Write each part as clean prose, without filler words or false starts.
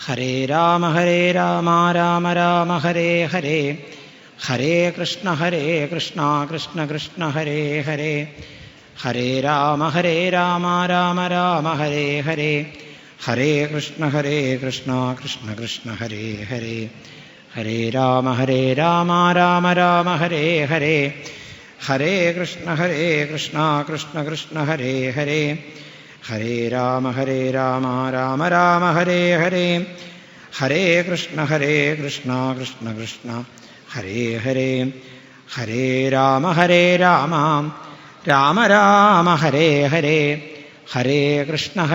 ഹരേ രാമ രാമ രാമ ഹരേ ഹരേ, ഹരേ കൃഷ്ണ കൃഷ്ണ കൃഷ്ണ ഹരേ ഹരേ, ഹരേ രാമ രാമ രാമ ഹരേ ഹരേ, ഹരേ കൃഷ്ണ കൃഷ്ണ കൃഷ്ണ ഹരേ ഹരേ, ഹരേ രാമ രാമ രാമ ഹരേ ഹരേ, ഹരേ കൃഷ്ണ കൃഷ്ണ കൃഷ്ണ ഹരേ ഹരേ, ഹരേ രാമ രാമ രാമ ഹരേ ഹരേ, ഹരേ കൃഷ്ണ കൃഷ്ണ കൃഷ്ണ ഹരേ ഹരേ, ഹരേ രാമ രാമ രാമ ഹരേ ഹരേ, ഹരേ കൃഷ്ണ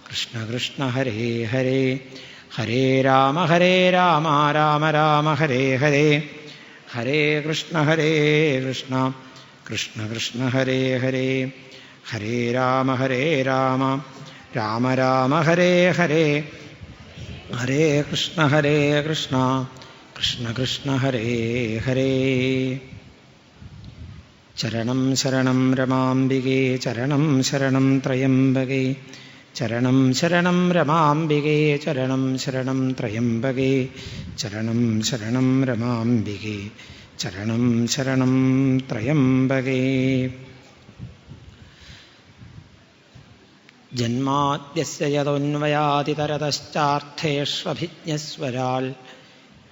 കൃഷ്ണ കൃഷ്ണ ഹരേ ഹരേ, ഹരേ രാമ രാമ ഹരേ ഹരേ, ഹരേ കൃഷ്ണ കൃഷ്ണ കൃഷ്ണ ഹരേ ഹരേ, ഹരേ രാമ രാമ ഹരേ ഹരേ, ഹരേ കൃഷ്ണ കൃഷ്ണ കൃഷ്ണ ഹരേ ഹരേ. ചരണം ശരണം രമാംബികേ, ചരണം ശരണം ത്രയംബകേ, ചരണം ശരണം രമാംബികേ, ചരണം ശരണം ത്രയംബകേ, ചരണം ശരണം രമാംബികേ, ചരണം ശരണം ത്രയംബകേ. ജന്മാദ്യസ്യ യതോന്വയാദിതരതശ്ചാർത്ഥേഷ്വഭിജ്ഞസ്വരാൽ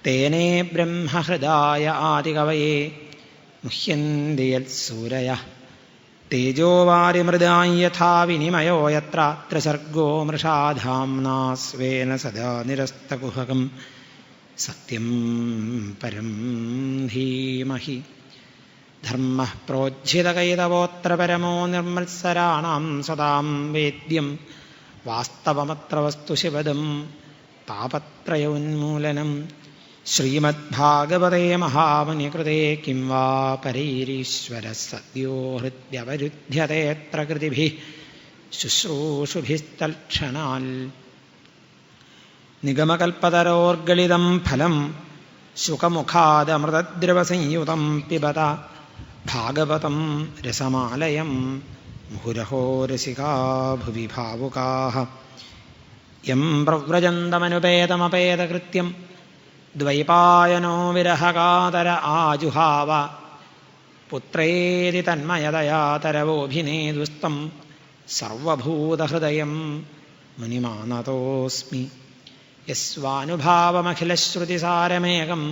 തേനേ ബ്രഹ്മഹൃദായ ആദികവയേ മുഹ്യന്തി യത്സൂരയഃ. തേജോവാരിമൃതാം യഥാ വിനിമയോ യത്ര ത്രിസർഗോ മൃഷാ ധാമ്നാ സ്വേന സദാ നിരസ്തകുഹകം സത്യം പരം ധീമഹി. ധർമ്മഃ പ്രോജ്झितകൈതവോത്ര പരമോ നിർമ്മത്സരാണാം സദാം വേദ്യം വാസ്തവമത്ര വസ്തു ശിവദം താപത്രയോന്മൂലനം. ശ്രീമദ്ഭാഗവതേ മഹാമുനികൃതേ കിം വാ പരൈരീശ്വരഃ സദ്യോ ഹൃദ്യവരുധ്യതേത്ര കൃതിഭിഃ ശുശ്രൂഷുഭിസ്തൽക്ഷണാൽ. നിഗമകൽപ്പതരോർഗളിതം ഫലം ശുകമുഖാദമൃതദ്രവസംയുതം പിബത ഭാഗവതം രസമാലയം മുഹുരഹോ രസികാ ഭുവി ഭാവുകാഃ. യം പ്രവ്രജന്തമനുപേതമപേതകൃത്യം ദ്വൈപായനോ വിരഹകാതര ആജുഹാവ. പുത്രേതി തന്മയതയാ തരവോഭിനേദുസ്തം സർവഭൂതഹൃദയം മുനിമാനതോസ്മി. യസ്വാനുഭാവമഖിലശ്രുതിസാരമേകം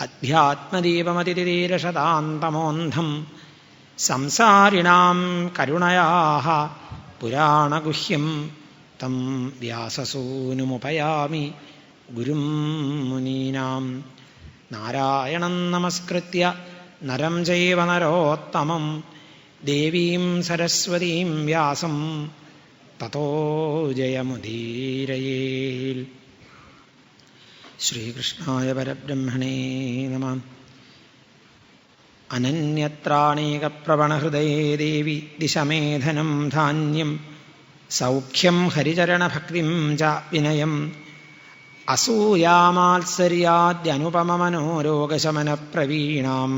അധ്യാത്മദീപമതിതീരശതാന്തമോന്ധം സംസാരിണാം കരുണയാഃ പുരാണഗുഹ്യം തം വ്യാസസൂനുമുപയാമി ഗുരും മുനീനാം. നാരായണം നമസ്കൃത്യ നരം ചൈവ നരോത്തമം ദേവീം സരസ്വതീം വ്യാസം തതോ ജയമുദീരയേൽ. ശ്രീകൃഷ്ണായ പരബ്രഹ്മണേ നമഃ. അനന്യത്രാണീകപ്രവണഹൃദയേ ദേവി ദിശമേധനം ധാന്യം സൗഖ്യം ഹരിചരണഭക്തിം ച വിനയം. അസൂയാമാത്സര്യാദ്യനുപമമനോരോഗശമനപ്രവീണാം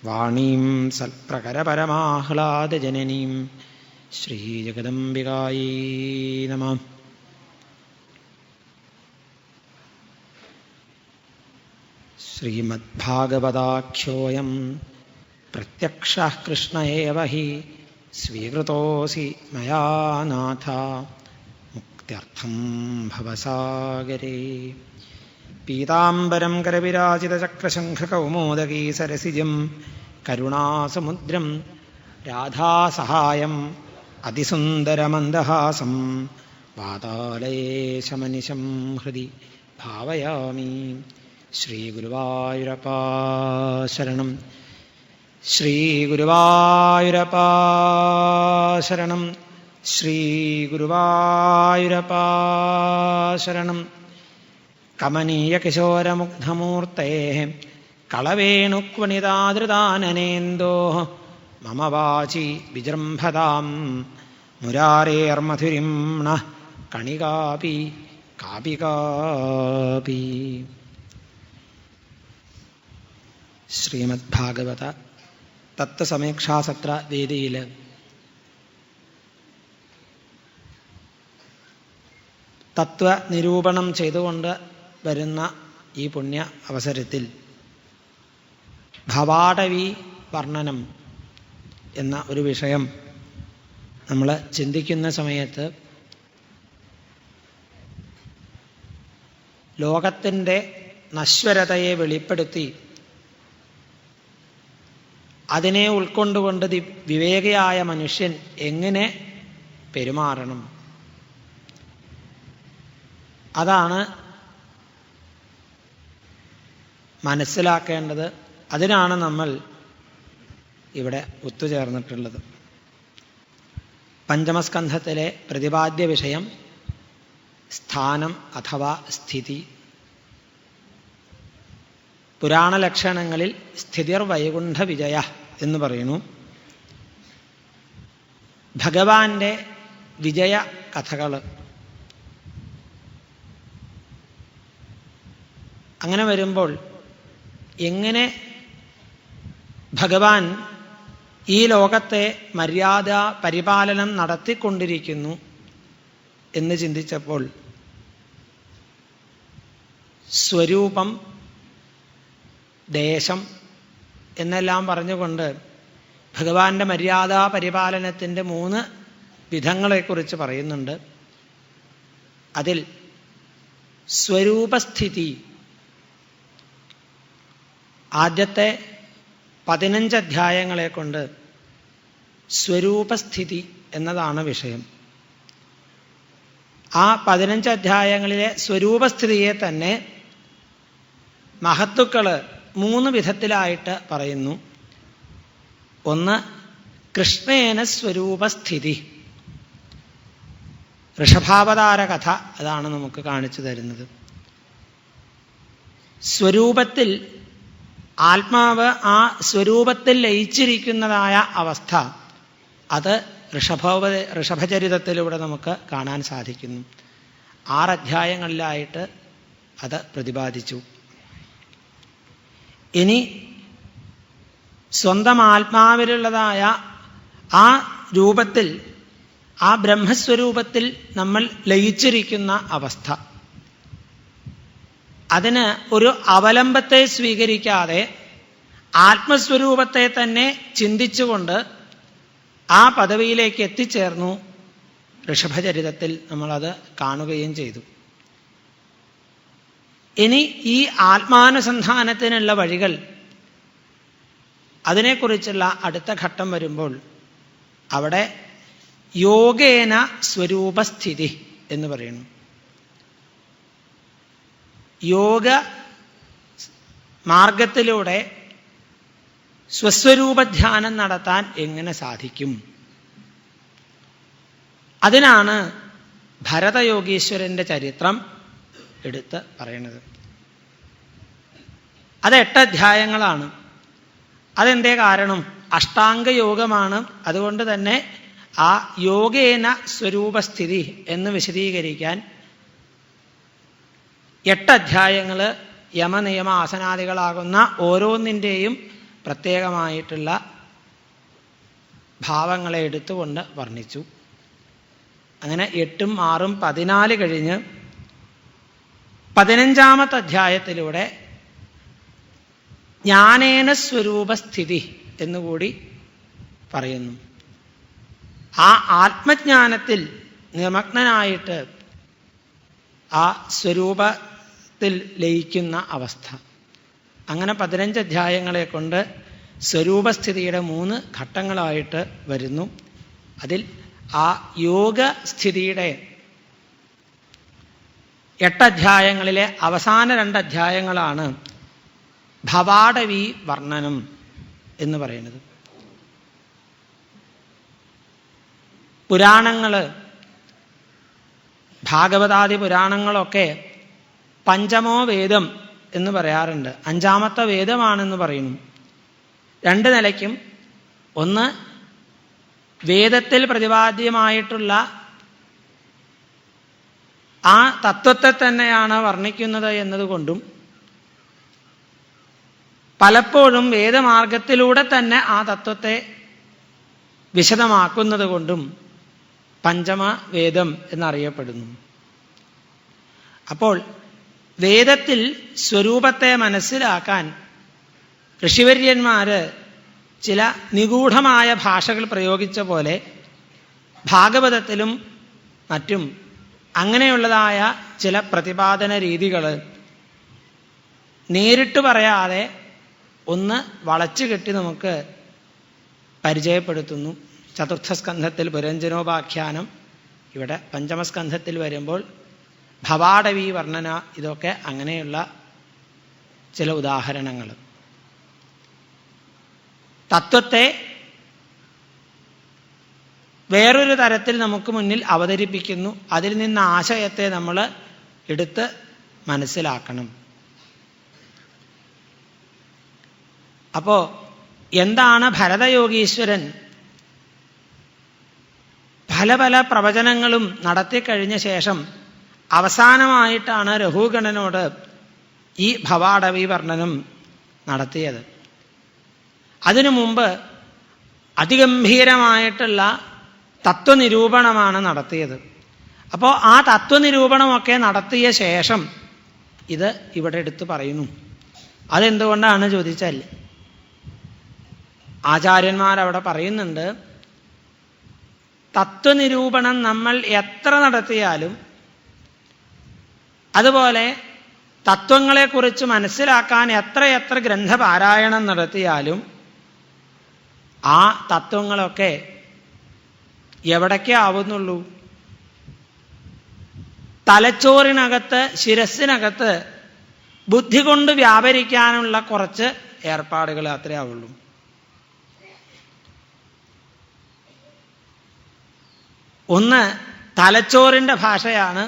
വാണീം സൽപ്രകരപരമാഹ്ലാദജനനീം ശ്രീജഗദംബികായൈ നമഃ. ശ്രീമദ്ഭാഗവതാഖ്യോയം പ്രത്യക്ഷഃ കൃഷ്ണ ഏവ ഹി സ്വീകൃതോऽസി മയാ നാഥ മുക്ത്യർത്ഥം ഭവസാഗരേ. പീതാംബരം കരവിരാജിതചക്രശംഖകൗമോദകീ സരസിജം കരുണാസമുദ്രം രാധാസഹായം അതിസുന്ദരമന്ദഹാസം വാതാലയേശമനിശം ഹൃദി ഭാവയാമി. ശ്രീഗുരുവായൂരപ്പാ ശരണം, ശ്രീഗുരുവായൂരപ്പാ ശരണം, ശ്രീഗുരുവായൂരപ്പാ ശരണം. കമനീയകിശോരമുഗ്ധമൂർത്തേः കളവേണുക്വണിതാദൃതാനനേन्दോः മമ വാചി വിജൃംഭതാം മുരാരേർമധുരിം നഃ കണികാപി കാപി കാപി. ശ്രീമദ്ഭാഗവത തത്വസമീക്ഷാസത്ര വേദിയിൽ തത്വനിരൂപണം ചെയ്തുകൊണ്ട് വരുന്ന ഈ പുണ്യ അവസരത്തിൽ ഭവാടവി വർണ്ണനം എന്ന ഒരു വിഷയം നമ്മൾ ചിന്തിക്കുന്ന സമയത്ത് ലോകത്തിൻ്റെ നശ്വരതയെ വെളിപ്പെടുത്തി അതിനെ ഉൾക്കൊണ്ടുകൊണ്ട് വിവേകിയായ മനുഷ്യൻ എങ്ങനെ പെരുമാറണം, അതാണ് മനസ്സിലാക്കേണ്ടത്. അതിനാണ് നമ്മൾ ഇവിടെ ഒത്തുചേർന്നിട്ടുള്ളത്. പഞ്ചമസ്കന്ധത്തിലെ പ്രതിപാദ്യ വിഷയം സ്ഥാനം അഥവാ സ്ഥിതി. പുരാണലക്ഷണങ്ങളിൽ സ്ഥിതിർ വൈകുണ്ഠ വിജയ എന്ന് പറയുന്നു. ഭഗവാന്റെ വിജയ കഥകൾ. അങ്ങനെ വരുമ്പോൾ എങ്ങനെ ഭഗവാൻ ഈ ലോകത്തെ മര്യാദ പരിപാലനം നടത്തിക്കൊണ്ടിരിക്കുന്നു എന്ന് ചിന്തിച്ചപ്പോൾ സ്വരൂപം, ദേശം എന്നെല്ലാം പറഞ്ഞുകൊണ്ട് ഭഗവാന്റെ മര്യാദാ പരിപാലനത്തിൻ്റെ 3 വിധങ്ങളെക്കുറിച്ച് പറയുന്നുണ്ട്. അതിൽ സ്വരൂപസ്ഥിതി ആദ്യത്തെ 15 അധ്യായങ്ങളെ കൊണ്ട് സ്വരൂപസ്ഥിതി എന്നതാണ് വിഷയം. ആ 15 അധ്യായങ്ങളിലെ സ്വരൂപസ്ഥിതിയെ തന്നെ മഹത്തുക്കൾ 3 വിധത്തിലായിട്ട് പറയുന്നു. ഒന്ന്, കൃഷ്ണേന സ്വരൂപസ്ഥിതി. ഋഷഭാവതാര കഥ അതാണ് നമുക്ക് കാണിച്ചു തരുന്നത്. സ്വരൂപത്തിൽ ആത്മാവ് ആ സ്വരൂപത്തിൽ ലയിച്ചിരിക്കുന്നതായ അവസ്ഥ അത് ഋഷഭചരിതത്തിലൂടെ നമുക്ക് കാണാൻ സാധിക്കുന്നു. 6 അധ്യായങ്ങളിലായിട്ട് അത് പ്രതിപാദിച്ചു. ഇനി സ്വന്തം ആത്മാവിലുള്ളതായ ആ രൂപത്തിൽ, ആ ബ്രഹ്മസ്വരൂപത്തിൽ നമ്മൾ ലയിച്ചിരിക്കുന്ന അവസ്ഥ, അതിന് ഒരു അവലംബത്തെ സ്വീകരിക്കാതെ ആത്മസ്വരൂപത്തെ തന്നെ ചിന്തിച്ചുകൊണ്ട് ആ പദവിയിലേക്ക് എത്തിച്ചേർന്നു. ഋഷഭചരിതത്തിൽ നമ്മളത് കാണുകയും ചെയ്തു. ഇനി ഈ ആത്മാനുസന്ധാനത്തിനുള്ള വഴികൾ, അതിനെക്കുറിച്ചുള്ള അടുത്ത ഘട്ടം വരുമ്പോൾ അവിടെ യോഗേന സ്വരൂപസ്ഥിതി എന്ന് പറയുന്നു. യോഗ മാർഗത്തിലൂടെ സ്വസ്വരൂപധ്യാനം നടത്താൻ എങ്ങനെ സാധിക്കും? അതിനാണ് ഭരതയോഗീശ്വരൻ്റെ ചരിത്രം എടുത്ത് പറയുന്നത്. അത് 8 അധ്യായങ്ങളാണ്. അതെന്തേ കാരണം? അഷ്ടാംഗയോഗമാണ്. അതുകൊണ്ട് തന്നെ ആ യോഗേന സ്വരൂപസ്ഥിതി എന്ന് വിശദീകരിക്കാൻ 8 അധ്യായങ്ങൾ യമനിയമ ആസനാദികളാകുന്ന ഓരോന്നിൻ്റെയും പ്രത്യേകമായിട്ടുള്ള ഭാവങ്ങളെ എടുത്തുകൊണ്ട് വർണ്ണിച്ചു. അങ്ങനെ 8ഉം 6ഉം 14 കഴിഞ്ഞ് 15ാമത്തെ അധ്യായത്തിലൂടെ ജ്ഞാനേന സ്വരൂപസ്ഥിതി എന്നുകൂടി പറയുന്നു. ആ ആത്മജ്ഞാനത്തിൽ നിമഗ്നനായിട്ട് ആ സ്വരൂപത്തിൽ ലയിക്കുന്ന അവസ്ഥ. അങ്ങനെ 15 അധ്യായങ്ങളെ കൊണ്ട് സ്വരൂപസ്ഥിതിയുടെ 3 ഘട്ടങ്ങളായിട്ട് വരുന്നു. അതിൽ ആ യോഗസ്ഥിതിയുടെ 8 അധ്യായങ്ങളിലെ അവസാന 2 അധ്യായങ്ങളാണ് ഭവാടവി വർണ്ണനം എന്ന് പറയുന്നത്. പുരാണങ്ങൾ, ഭാഗവതാദി പുരാണങ്ങളൊക്കെ പഞ്ചമോ വേദം എന്ന് പറയാറുണ്ട്. 5ാമത്തെ വേദമാണെന്ന് പറയുന്നു. 2 നിലയ്ക്കും. ഒന്ന്, വേദത്തിൽ പ്രതിപാദ്യമായിട്ടുള്ള ആ തത്വത്തെ തന്നെയാണ് വർണ്ണിക്കുന്നത് എന്നതുകൊണ്ടും പലപ്പോഴും വേദമാർഗത്തിലൂടെ തന്നെ ആ തത്വത്തെ വിശദമാക്കുന്നത് കൊണ്ടും പഞ്ചമ വേദം എന്നറിയപ്പെടുന്നു. അപ്പോൾ വേദത്തിൽ സ്വരൂപത്തെ മനസ്സിലാക്കാൻ ഋഷിവര്യന്മാർ ചില നിഗൂഢമായ ഭാഷകൾ പ്രയോഗിച്ച പോലെ ഭാഗവതത്തിലും മറ്റും അങ്ങനെയുള്ളതായ ചില പ്രതിപാദന രീതികൾ നേരിട്ട് പറയാതെ ഒന്ന് വളച്ചു കെട്ടി നമുക്ക് പരിചയപ്പെടുത്തുന്നു. ചതുർത്ഥസ്കന്ധത്തിൽ പുരഞ്ജനോപാഖ്യാനം, ഇവിടെ പഞ്ചമസ്കന്ധത്തിൽ വരുമ്പോൾ ഭവാടവി വർണ്ണന, ഇതൊക്കെ അങ്ങനെയുള്ള ചില ഉദാഹരണങ്ങൾ. തത്വത്തെ വേറൊരു തരത്തിൽ നമുക്ക് മുന്നിൽ അവതരിപ്പിക്കുന്നു. അതിൽ നിന്ന് ആശയത്തെ നമ്മൾ എടുത്ത് മനസ്സിലാക്കണം. അപ്പോൾ എന്താണ് ഭരതയോഗീശ്വരൻ പല പല പ്രവചനങ്ങളും നടത്തിക്കഴിഞ്ഞ ശേഷം അവസാനമായിട്ടാണ് രഘുഗണനോട് ഈ ഭവാടവി വർണ്ണനം നടത്തിയത്. അതിനു മുമ്പ് അതിഗംഭീരമായിട്ടുള്ള തത്വനിരൂപണമാണ് നടത്തിയത്. അപ്പോൾ ആ തത്വനിരൂപണമൊക്കെ നടത്തിയ ശേഷം ഇത് ഇവിടെ എടുത്തു പറയുന്നു. അതെന്തുകൊണ്ടാണ് ചോദിച്ചാൽ, ആചാര്യന്മാരവിടെ പറയുന്നുണ്ട്, തത്വനിരൂപണം നമ്മൾ എത്ര നടത്തിയാലും, അതുപോലെ തത്വങ്ങളെക്കുറിച്ച് മനസ്സിലാക്കാൻ എത്രയെത്ര ഗ്രന്ഥപാരായണം നടത്തിയാലും ആ തത്വങ്ങളൊക്കെ എവിടേക്കേ ആവുന്നുള്ളൂ? തലച്ചോറിനകത്ത്, ശിരസ്സിനകത്ത് ബുദ്ധി കൊണ്ട് വ്യാപരിക്കാനുള്ള കുറച്ച് ഏർപ്പാടുകൾ അത്രേ ആവുള്ളൂ. ഒന്ന് തലച്ചോറിൻ്റെ ഭാഷയാണ്,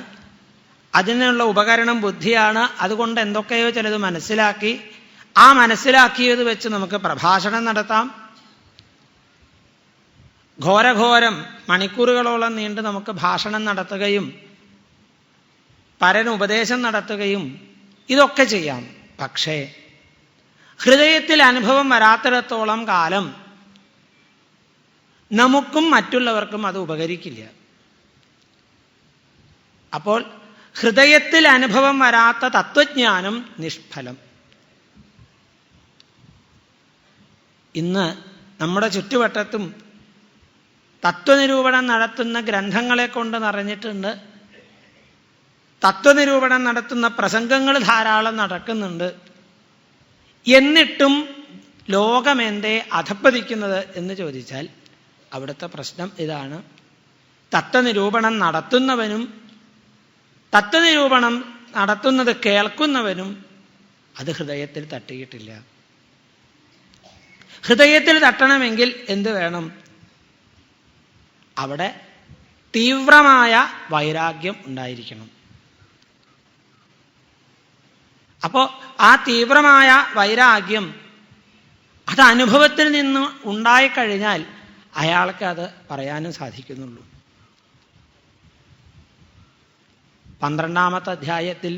അതിനുള്ള ഉപകരണം ബുദ്ധിയാണ്. അതുകൊണ്ട് എന്തൊക്കെയോ ചിലത് മനസ്സിലാക്കി, ആ മനസ്സിലാക്കിയത് വെച്ച് നമുക്ക് പ്രഭാഷണം നടത്താം. ഘോരഘോരം മണിക്കൂറുകളോളം നീണ്ട് നമുക്ക് ഭാഷണം നടത്തുകയും പരനുപദേശം നടത്തുകയും ഇതൊക്കെ ചെയ്യാം. പക്ഷേ ഹൃദയത്തിൽ അനുഭവം വരാത്തിടത്തോളം കാലം നമുക്കും മറ്റുള്ളവർക്കും അത് ഉപകരിക്കില്ല. അപ്പോൾ ഹൃദയത്തിൽ അനുഭവം വരാത്ത തത്വജ്ഞാനം നിഷ്ഫലം. ഇന്ന് നമ്മുടെ ചുറ്റുവട്ടത്തും തത്വനിരൂപണം നടത്തുന്ന ഗ്രന്ഥങ്ങളെ കൊണ്ട് നിറഞ്ഞിട്ടുണ്ട്. തത്വനിരൂപണം നടത്തുന്ന പ്രസംഗങ്ങൾ ധാരാളം നടക്കുന്നുണ്ട്. എന്നിട്ടും ലോകമെന്തേ അധപ്പതിക്കുന്നത് എന്ന് ചോദിച്ചാൽ അവിടുത്തെ പ്രശ്നം ഇതാണ്. തത്വനിരൂപണം നടത്തുന്നവനും തത്വനിരൂപണം നടത്തുന്നത് കേൾക്കുന്നവനും അത് ഹൃദയത്തിൽ തട്ടിയിട്ടില്ല. ഹൃദയത്തിൽ തട്ടണമെങ്കിൽ എന്ത് വേണം? അവിടെ തീവ്രമായ വൈരാഗ്യം ഉണ്ടായിരിക്കണം. അപ്പോൾ ആ തീവ്രമായ വൈരാഗ്യം അത് അനുഭവത്തിൽ നിന്ന് ഉണ്ടായിക്കഴിഞ്ഞാൽ അയാൾക്ക് അത് പറയാനും സാധിക്കുന്നുള്ളൂ. 12-ാമത്തെ അധ്യായത്തിൽ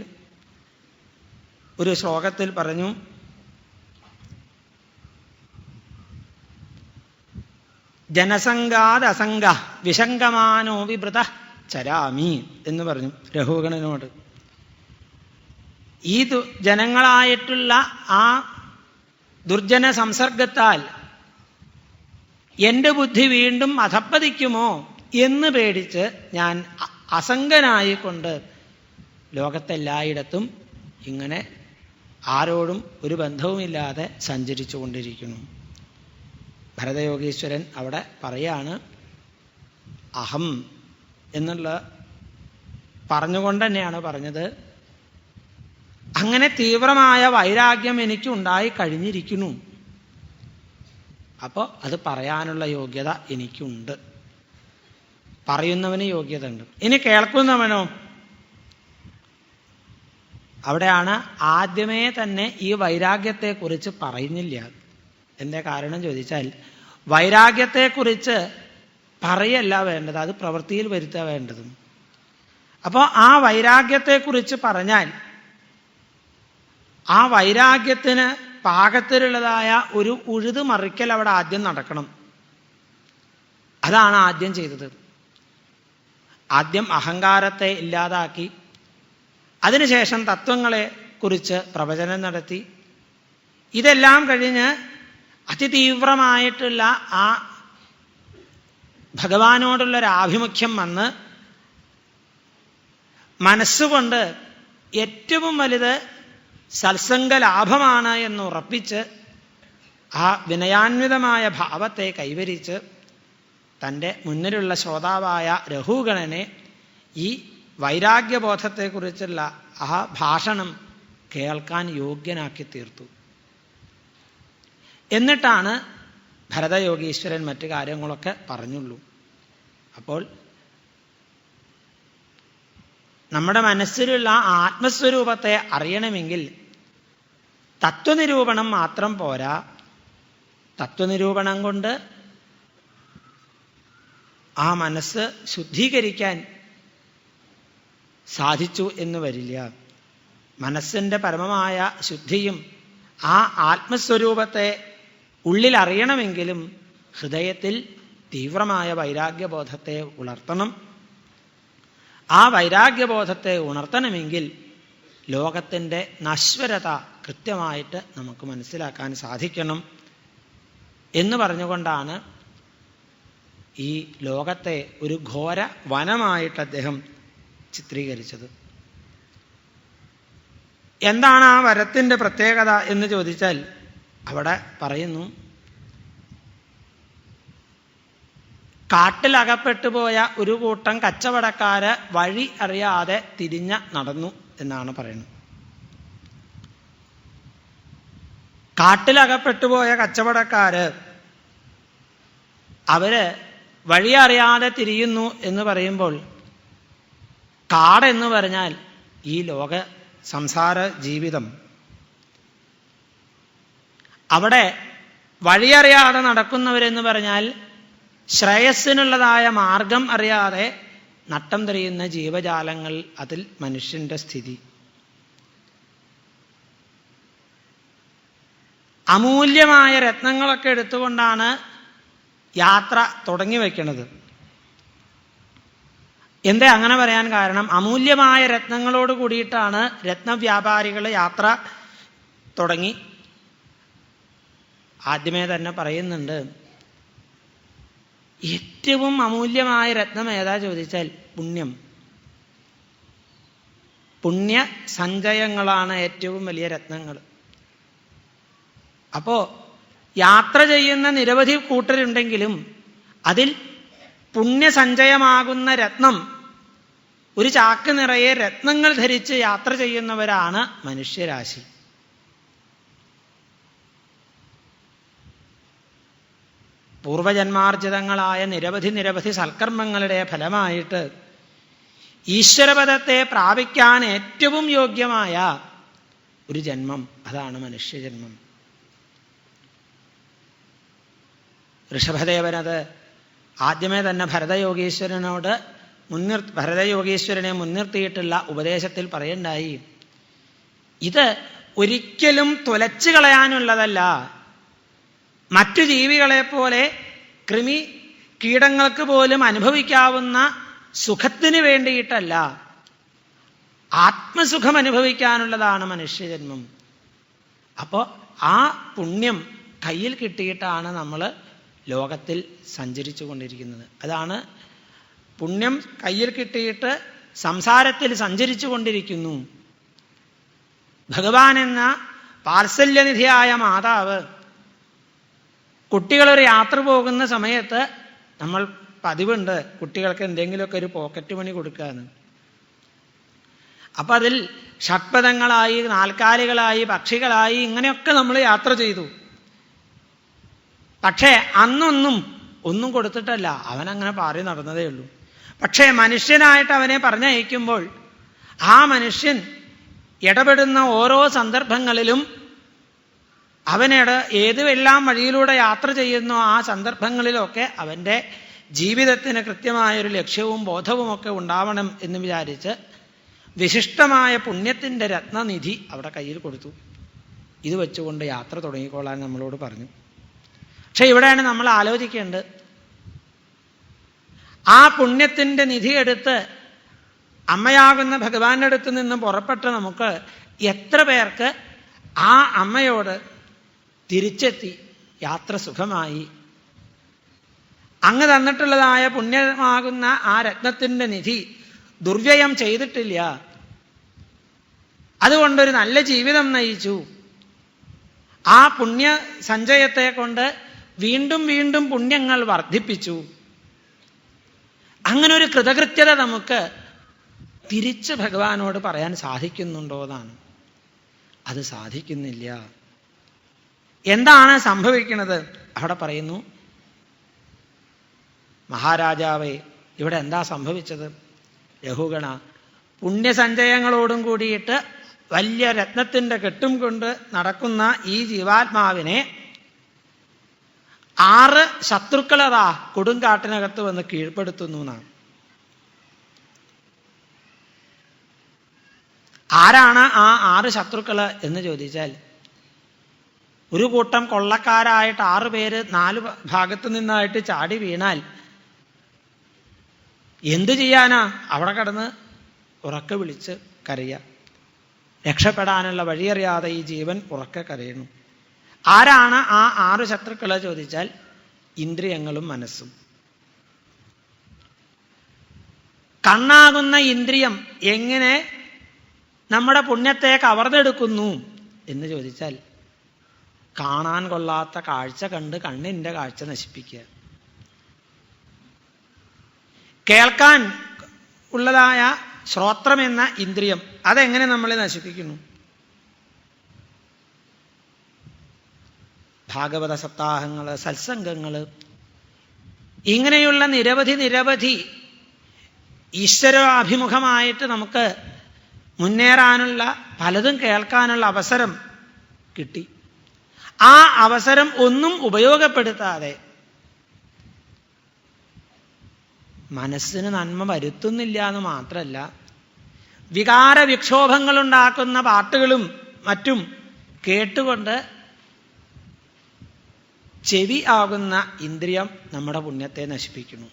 ഒരു ശ്ലോകത്തിൽ പറഞ്ഞു, ജനസംഗാദസംഗ വിശങ്കമാനോ വിവൃത ചരാമി എന്ന് പറഞ്ഞു രഘുഗണനോട്. ഈ ജനങ്ങളായിട്ടുള്ള ആ ദുർജന സംസർഗത്താൽ എൻ്റെ ബുദ്ധി വീണ്ടും അധപ്പതിക്കുമോ എന്ന് പേടിച്ച് ഞാൻ അസംഗനായിക്കൊണ്ട് ലോകത്തെല്ലായിടത്തും ഇങ്ങനെ ആരോടും ഒരു ബന്ധവുമില്ലാതെ സഞ്ചരിച്ചു കൊണ്ടിരിക്കുന്നു. ഭരതയോഗീശ്വരൻ അവിടെ പറയാണ്, അഹം എന്നുള്ള പറഞ്ഞുകൊണ്ട് തന്നെയാണ് പറഞ്ഞത്. അങ്ങനെ തീവ്രമായ വൈരാഗ്യം എനിക്ക് ഉണ്ടായി കഴിഞ്ഞിരിക്കുന്നു. അപ്പോൾ അത് പറയാനുള്ള യോഗ്യത എനിക്കുണ്ട്, പറയുന്നവന് യോഗ്യത ഉണ്ട്. ഇനി കേൾക്കുന്നവനോ? അവിടെയാണ് ആദ്യമേ തന്നെ ഈ വൈരാഗ്യത്തെക്കുറിച്ച് പറയുന്നില്ല. എന്താ കാരണം ചോദിച്ചാൽ, വൈരാഗ്യത്തെക്കുറിച്ച് പറയല്ല വേണ്ടത്, അത് പ്രവൃത്തിയിൽ വരുത്തുക വേണ്ടതും. അപ്പോൾ ആ വൈരാഗ്യത്തെക്കുറിച്ച് പറഞ്ഞാൽ ആ വൈരാഗ്യത്തിന് പാകത്തിലുള്ളതായ ഒരു ഉഴുതു മറിക്കൽ അവിടെ ആദ്യം നടക്കണം. അതാണ് ആദ്യം ചെയ്തത്. ആദ്യം അഹങ്കാരത്തെ ഇല്ലാതാക്കി, അതിനുശേഷം തത്വങ്ങളെ കുറിച്ച് പ്രവചനം നടത്തി. ഇതെല്ലാം കഴിഞ്ഞ് അതിതീവ്രമായിട്ടുള്ള ആ ഭഗവാനോടുള്ളൊരാഭിമുഖ്യം വന്ന് മനസ്സുകൊണ്ട് ഏറ്റവും വലുത് സത്സംഗലാഭമാണ് എന്നുറപ്പിച്ച് ആ വിനയാന്വിതമായ ഭാവത്തെ കൈവരിച്ച് തൻ്റെ മുന്നിലുള്ള ശ്രോതാവായ രഘുഗണനെ ഈ വൈരാഗ്യബോധത്തെക്കുറിച്ചുള്ള ആ ഭാഷണം കേൾക്കാൻ യോഗ്യനാക്കി തീർത്തു. എന്നിട്ടാണ് ഭരതയോഗീശ്വരൻ മറ്റു കാര്യങ്ങളൊക്കെ പറഞ്ഞുള്ളൂ. അപ്പോൾ നമ്മുടെ മനസ്സിലുള്ള ആത്മസ്വരൂപത്തെ അറിയണമെങ്കിൽ തത്വനിരൂപണം മാത്രം പോരാ. തത്വനിരൂപണം കൊണ്ട് ആ മനസ്സ് ശുദ്ധീകരിക്കാൻ സാധിച്ചു എന്ന് വരില്ല. മനസ്സിൻ്റെ പരമമായ ശുദ്ധിയും ആ ആത്മസ്വരൂപത്തെ ഉള്ളിൽ അറിയണമെങ്കിലും ഹൃദയത്തിൽ തീവ്രമായ വൈരാഗ്യബോധത്തെ ഉണർത്തണം. ആ വൈരാഗ്യബോധത്തെ ഉണർത്തണമെങ്കിൽ ലോകത്തിൻ്റെ നശ്വരത കൃത്യമായിട്ട് നമുക്ക് മനസ്സിലാക്കാൻ സാധിക്കണം എന്ന് പറഞ്ഞുകൊണ്ടാണ് ഈ ലോകത്തെ ഒരു ഘോര വനമായിട്ട് അദ്ദേഹം ചിത്രീകരിച്ചത്. എന്താണ് ആ വനത്തിൻ്റെ പ്രത്യേകത എന്ന് ചോദിച്ചാൽ അവിടെ പറയുന്നു, കാട്ടിലകപ്പെട്ടുപോയ ഒരു കൂട്ടം കച്ചവടക്കാര് വഴി അറിയാതെ തിരിഞ്ഞ് നടന്നു എന്നാണ് പറയുന്നത്. കാട്ടിലകപ്പെട്ടുപോയ കച്ചവടക്കാര് അവര് വഴി അറിയാതെ തിരിയുന്നു എന്ന് പറയുമ്പോൾ, കാടെന്ന് പറഞ്ഞാൽ ഈ ലോക സംസാര ജീവിതം. അവിടെ വഴിയറിയാതെ നടക്കുന്നവരെന്ന് പറഞ്ഞാൽ ശ്രേയസ്സിനുള്ളതായ മാർഗം അറിയാതെ നട്ടം തിരിയുന്ന ജീവജാലങ്ങൾ, അതിൽ മനുഷ്യന്റെ സ്ഥിതി. അമൂല്യമായ രത്നങ്ങളൊക്കെ എടുത്തുകൊണ്ടാണ് യാത്ര തുടങ്ങി വയ്ക്കുന്നത്. എന്താ അങ്ങനെ പറയാൻ കാരണം? അമൂല്യമായ രത്നങ്ങളോട് കൂടിയിട്ടാണ് രത്നവ്യാപാരികൾ യാത്ര തുടങ്ങി. ആദ്യമേ തന്നെ പറയുന്നുണ്ട്, ഏറ്റവും അമൂല്യമായ രത്നം ഏതാ ചോദിച്ചാൽ പുണ്യം. പുണ്യ സഞ്ചയങ്ങളാണ് ഏറ്റവും വലിയ രത്നങ്ങൾ. അപ്പോ യാത്ര ചെയ്യുന്ന നിരവധി കൂട്ടരുണ്ടെങ്കിലും അതിൽ പുണ്യസഞ്ചയമാകുന്ന രത്നം, ഒരു ചാക്ക് നിറയെ രത്നങ്ങൾ ധരിച്ച് യാത്ര ചെയ്യുന്നവരാണ് മനുഷ്യരാശി. പൂർവജന്മാർജിതങ്ങളായ നിരവധി സൽക്കർമ്മങ്ങളുടെ ഫലമായിട്ട് ഈശ്വരപദത്തെ പ്രാപിക്കാൻ ഏറ്റവും യോഗ്യമായ ഒരു ജന്മം, അതാണ് മനുഷ്യജന്മം. ഋഷഭദേവനത് ആദ്യമേ തന്നെ ഭരതയോഗീശ്വരനെ മുൻനിർത്തിയിട്ടുള്ള ഉപദേശത്തിൽ പറയണ്ടായി, ഇത് ഒരിക്കലും തുലച്ചു കളയാനുള്ളതല്ല. മറ്റു ജീവികളെപ്പോലെ കൃമി കീടങ്ങൾക്ക് പോലും അനുഭവിക്കാവുന്ന സുഖത്തിന് വേണ്ടിയിട്ടല്ല, ആത്മസുഖം അനുഭവിക്കാനുള്ളതാണ് മനുഷ്യജന്മം. അപ്പോൾ ആ പുണ്യം കയ്യിൽ കിട്ടിയിട്ടാണ് നമ്മൾ ലോകത്തിൽ സഞ്ചരിച്ചു കൊണ്ടിരിക്കുന്നത്. അതാണ് പുണ്യം കയ്യിൽ കിട്ടിയിട്ട് സംസാരത്തിൽ സഞ്ചരിച്ചു കൊണ്ടിരിക്കുന്നു. ഭഗവാൻ എന്ന വാത്സല്യനിധിയായ മാതാവ് കുട്ടികളൊരു യാത്ര പോകുന്ന സമയത്ത് നമ്മൾ പതിവുണ്ട് കുട്ടികൾക്ക് എന്തെങ്കിലുമൊക്കെ ഒരു പോക്കറ്റ് മണി കൊടുക്കുകയെന്ന്. അപ്പം അതിൽ ഷഡ്പദങ്ങളായി, നാൽക്കാലികളായി, പക്ഷികളായി ഇങ്ങനെയൊക്കെ നമ്മൾ യാത്ര ചെയ്തു. പക്ഷേ ഒന്നും കൊടുത്തിട്ടല്ല, അവനങ്ങനെ പാറി നടന്നതേ ഉള്ളൂ. പക്ഷേ മനുഷ്യനായിട്ട് അവനെ പറഞ്ഞയക്കുമ്പോൾ ആ മനുഷ്യൻ ഇടപെടുന്ന ഓരോ സന്ദർഭങ്ങളിലും ഏതെല്ലാം വഴിയിലൂടെ യാത്ര ചെയ്യുന്നോ ആ സന്ദർഭങ്ങളിലൊക്കെ അവൻ്റെ ജീവിതത്തിന് കൃത്യമായൊരു ലക്ഷ്യവും ബോധവുമൊക്കെ ഉണ്ടാവണം എന്ന് വിചാരിച്ച് വിശിഷ്ടമായ പുണ്യത്തിൻ്റെ രത്നനിധി അവിടെ കയ്യിൽ കൊടുത്തു. ഇത് വെച്ചുകൊണ്ട് യാത്ര തുടങ്ങിക്കോളാൻ നമ്മളോട് പറഞ്ഞു. പക്ഷെ ഇവിടെയാണ് നമ്മൾ ആലോചിക്കേണ്ടത്, ആ പുണ്യത്തിൻ്റെ നിധി എടുത്ത് അമ്മയാകുന്ന ഭഗവാന്റെ അടുത്ത് നിന്ന് പുറപ്പെട്ട നമുക്ക് എത്ര പേർക്ക് ആ അമ്മയോട് തിരിച്ചെത്തി യാത്ര സുഖമായി? അങ്ങ് തന്നിട്ടുള്ളതായ പുണ്യമാകുന്ന ആ രത്നത്തിൻ്റെ നിധി ദുർവ്യയം ചെയ്തിട്ടില്ല, അതുകൊണ്ടൊരു നല്ല ജീവിതം നയിച്ചു. ആ പുണ്യ സഞ്ചയത്തെ കൊണ്ട് വീണ്ടും വീണ്ടും പുണ്യങ്ങൾ വർദ്ധിപ്പിച്ചു. അങ്ങനെ ഒരു കൃതകൃത്യത നമുക്ക് തിരിച്ച് ഭഗവാനോട് പറയാൻ സാധിക്കുന്നുണ്ടോ എന്നാണ്. അത് സാധിക്കുന്നില്ല. എന്താണ് സംഭവിക്കുന്നത്? അവിടെ പറയുന്നു, മഹാരാജാവേ, ഇവിടെ എന്താ സംഭവിച്ചത്? രഘുഗണ, പുണ്യസഞ്ചയങ്ങളോടും കൂടിയിട്ട് വലിയ രത്നത്തിൻ്റെ കെട്ടും കൊണ്ട് നടക്കുന്ന ഈ ജീവാത്മാവിനെ 6 ശത്രുക്കളതാ കൊടുങ്കാട്ടിനകത്ത് വന്ന് കീഴ്പ്പെടുത്തുന്നു എന്നാണ്. ആരാണ് ആ 6 ശത്രുക്കൾ എന്ന് ചോദിച്ചാൽ, ഒരു കൂട്ടം കൊള്ളക്കാരായിട്ട് 6 പേര് 4 ഭാഗത്തു നിന്നായിട്ട് ചാടി വീണാൽ എന്തു ചെയ്യാനാ? അവിടെ കിടന്ന് ഉറക്കെ വിളിച്ച് കരയുക. രക്ഷപ്പെടാനുള്ള വഴിയറിയാതെ ഈ ജീവൻ ഉറക്കെ കരയുന്നു. ആരാണ് ആ 6 ശത്രുക്കളെ ചോദിച്ചാൽ, ഇന്ദ്രിയങ്ങളും മനസ്സും. കണ്ണാകുന്ന ഇന്ദ്രിയം എങ്ങനെ നമ്മുടെ പുണ്യത്തെ കവർന്നെടുക്കുന്നു എന്ന് ചോദിച്ചാൽ, കാണാൻ കൊള്ളാത്ത കാഴ്ച കണ്ട് കണ്ണിൻ്റെ കാഴ്ച നശിപ്പിക്കുക. കേൾക്കാൻ ഉള്ളതായ ശ്രോത്രം എന്ന ഇന്ദ്രിയം അതെങ്ങനെ നമ്മളെ നശിപ്പിക്കുന്നു? ഭാഗവത സപ്താഹങ്ങൾ, സത്സംഗങ്ങൾ, ഇങ്ങനെയുള്ള നിരവധി ഈശ്വരാഭിമുഖമായിട്ട് നമുക്ക് മുന്നേറാനുള്ള പലതും കേൾക്കാനുള്ള അവസരം കിട്ടി. ആ അവസരം ഒന്നും ഉപയോഗപ്പെടുത്താതെ മനസ്സിന് നന്മ വരുത്തുന്നില്ല എന്ന് മാത്രമല്ല, വികാര വിക്ഷോഭങ്ങളുണ്ടാക്കുന്ന പാട്ടുകളും മറ്റും കേട്ടുകൊണ്ട് ചെവി ആകുന്ന ഇന്ദ്രിയം നമ്മുടെ പുണ്യത്തെ നശിപ്പിക്കുന്നു.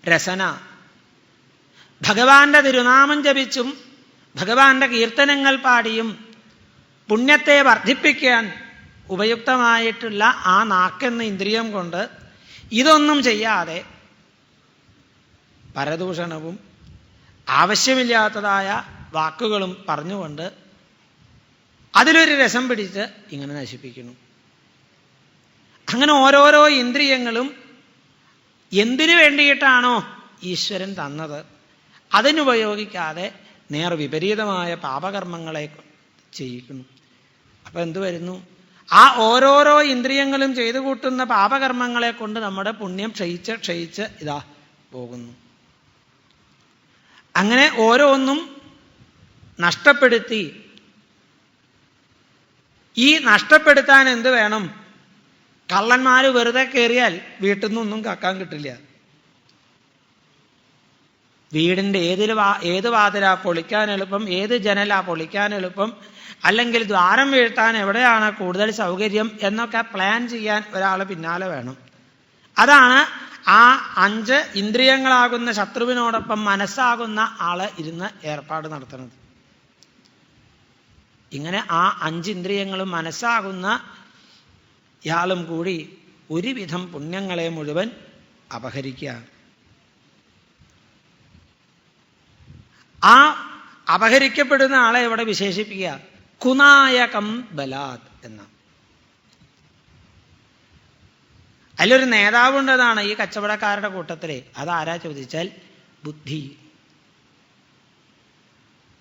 രസന, ഭഗവാന്റെ തിരുനാമം ജപിച്ചും ഭഗവാന്റെ കീർത്തനങ്ങൾ പാടിയും പുണ്യത്തെ വർദ്ധിപ്പിക്കാൻ ഉപയുക്തമായിട്ടുള്ള ആ നാക്കെന്ന ഇന്ദ്രിയം കൊണ്ട് ഇതൊന്നും ചെയ്യാതെ പരദൂഷണവും ആവശ്യമില്ലാത്തതായ വാക്കുകളും പറഞ്ഞുകൊണ്ട് അതിലൊരു രസം പിടിച്ച് ഇങ്ങനെ നശിപ്പിക്കുന്നു. അങ്ങനെ ഓരോരോ ഇന്ദ്രിയങ്ങളും എന്തിനു വേണ്ടിയിട്ടാണോ ഈശ്വരൻ തന്നത് അതിനുപയോഗിക്കാതെ നേർ വിപരീതമായ പാപകർമ്മങ്ങളെ ചെയ്യിക്കുന്നു. അപ്പം എന്തു വരുന്നു? ആ ഓരോരോ ഇന്ദ്രിയങ്ങളും ചെയ്തു കൂട്ടുന്ന പാപകർമ്മങ്ങളെ കൊണ്ട് നമ്മുടെ പുണ്യം ക്ഷയിച്ച് ഇതാ പോകുന്നു. അങ്ങനെ ഓരോന്നും നഷ്ടപ്പെടുത്തി, ഈ നഷ്ടപ്പെടുത്താൻ എന്ത് വേണം? കള്ളന്മാർ വെറുതെ കയറിയാൽ വീട്ടിൽ നിന്നൊന്നും കക്കാൻ കിട്ടില്ല. വീടിൻ്റെ ഏത് വാതിലാ പൊളിക്കാൻ എളുപ്പം, ഏത് ജനലാ പൊളിക്കാൻ എളുപ്പം, അല്ലെങ്കിൽ ദ്വാരം വീഴ്ത്താൻ എവിടെയാണ് കൂടുതൽ സൗകര്യം എന്നൊക്കെ പ്ലാൻ ചെയ്യാൻ ഒരാൾ പിന്നാലെ വേണം. അതാണ് ആ 5 ഇന്ദ്രിയങ്ങളാകുന്ന ശത്രുവിനോടൊപ്പം മനസ്സാകുന്ന ആള് ഇരുന്ന് ഏർപ്പാട് നടത്തുന്നത്. ഇങ്ങനെ ആ 5 ഇന്ദ്രിയങ്ങളും മനസ്സാകുന്ന ഇയാളും കൂടി ഒരുവിധം പുണ്യങ്ങളെ മുഴുവൻ അപഹരിക്കുക. ആ അപഹരിക്കപ്പെടുന്ന ആളെ ഇവിടെ വിശേഷിപ്പിക്കുക കുനായകം ബലാത് എന്ന. അതിലൊരു നേതാവുണ്ടതാണ് ഈ കച്ചവടക്കാരുടെ കൂട്ടത്തിലെ. അതാരാ ചോദിച്ചാൽ ബുദ്ധി.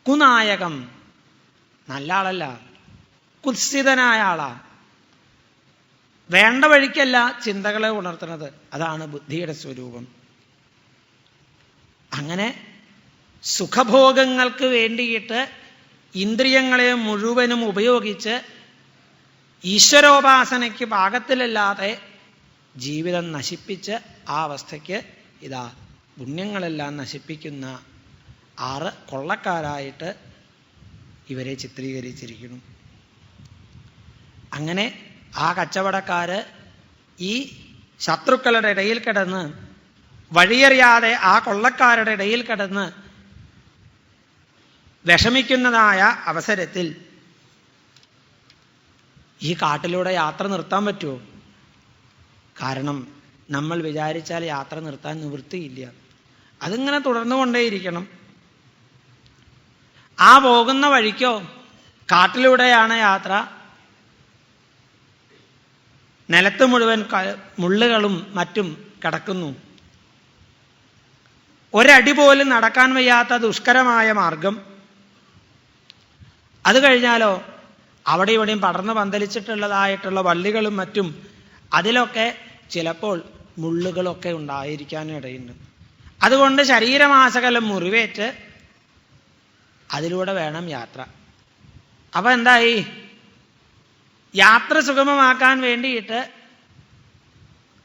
കുനായകം നല്ല ആളല്ല, കുത്സിതനായ ആളാ. വേണ്ട വഴിക്കല്ല ചിന്തകളെ ഉണർത്തുന്നത്. അതാണ് ബുദ്ധിയുടെ സ്വരൂപം. അങ്ങനെ സുഖഭോഗങ്ങൾക്ക് വേണ്ടിയിട്ട് ഇന്ദ്രിയങ്ങളെ മുഴുവനും ഉപയോഗിച്ച് ഈശ്വരോപാസനയ്ക്ക് പാകത്തിലല്ലാതെ ജീവിതം നശിപ്പിച്ച് ആ അവസ്ഥയ്ക്ക് ഇതാ പുണ്യങ്ങളെല്ലാം നശിപ്പിക്കുന്ന 6 കൊള്ളക്കാരായിട്ട് ഇവരെ ചിത്രീകരിച്ചിരിക്കുന്നു. അങ്ങനെ ആ കച്ചവടക്കാര് ഈ ശത്രുക്കളുടെ ഇടയിൽ കിടന്ന് വഴിയറിയാതെ ആ കൊള്ളക്കാരുടെ ഇടയിൽ കിടന്ന് വിഷമിക്കുന്നതായ അവസരത്തിൽ ഈ കാട്ടിലൂടെ യാത്ര നിർത്താൻ പറ്റുമോ? കാരണം നമ്മൾ വിചാരിച്ചാൽ യാത്ര നിർത്താൻ നിവൃത്തിയില്ല. അതിങ്ങനെ തുടർന്നുകൊണ്ടേയിരിക്കണം. ആ പോകുന്ന വഴിക്കോ കാട്ടിലൂടെയാണ് യാത്ര. നിലത്ത് മുഴുവൻ മുള്ളുകളും മറ്റും കിടക്കുന്നു. ഒരടി പോലും നടക്കാൻ വയ്യാത്ത ദുഷ്കരമായ മാർഗം. അത് കഴിഞ്ഞാലോ അവിടെ ഇവിടെയും പടർന്ന് പന്തലിച്ചിട്ടുള്ളതായിട്ടുള്ള വള്ളികളും മറ്റും, അതിലൊക്കെ ചിലപ്പോൾ മുള്ളുകളൊക്കെ ഉണ്ടായിരിക്കാനിടയുണ്ട്. അതുകൊണ്ട് ശരീരമാസകലം മുറിവേറ്റ് അതിലൂടെ വേണം യാത്ര. അപ്പം എന്തായി? യാത്ര സുഗമമാക്കാൻ വേണ്ടിയിട്ട്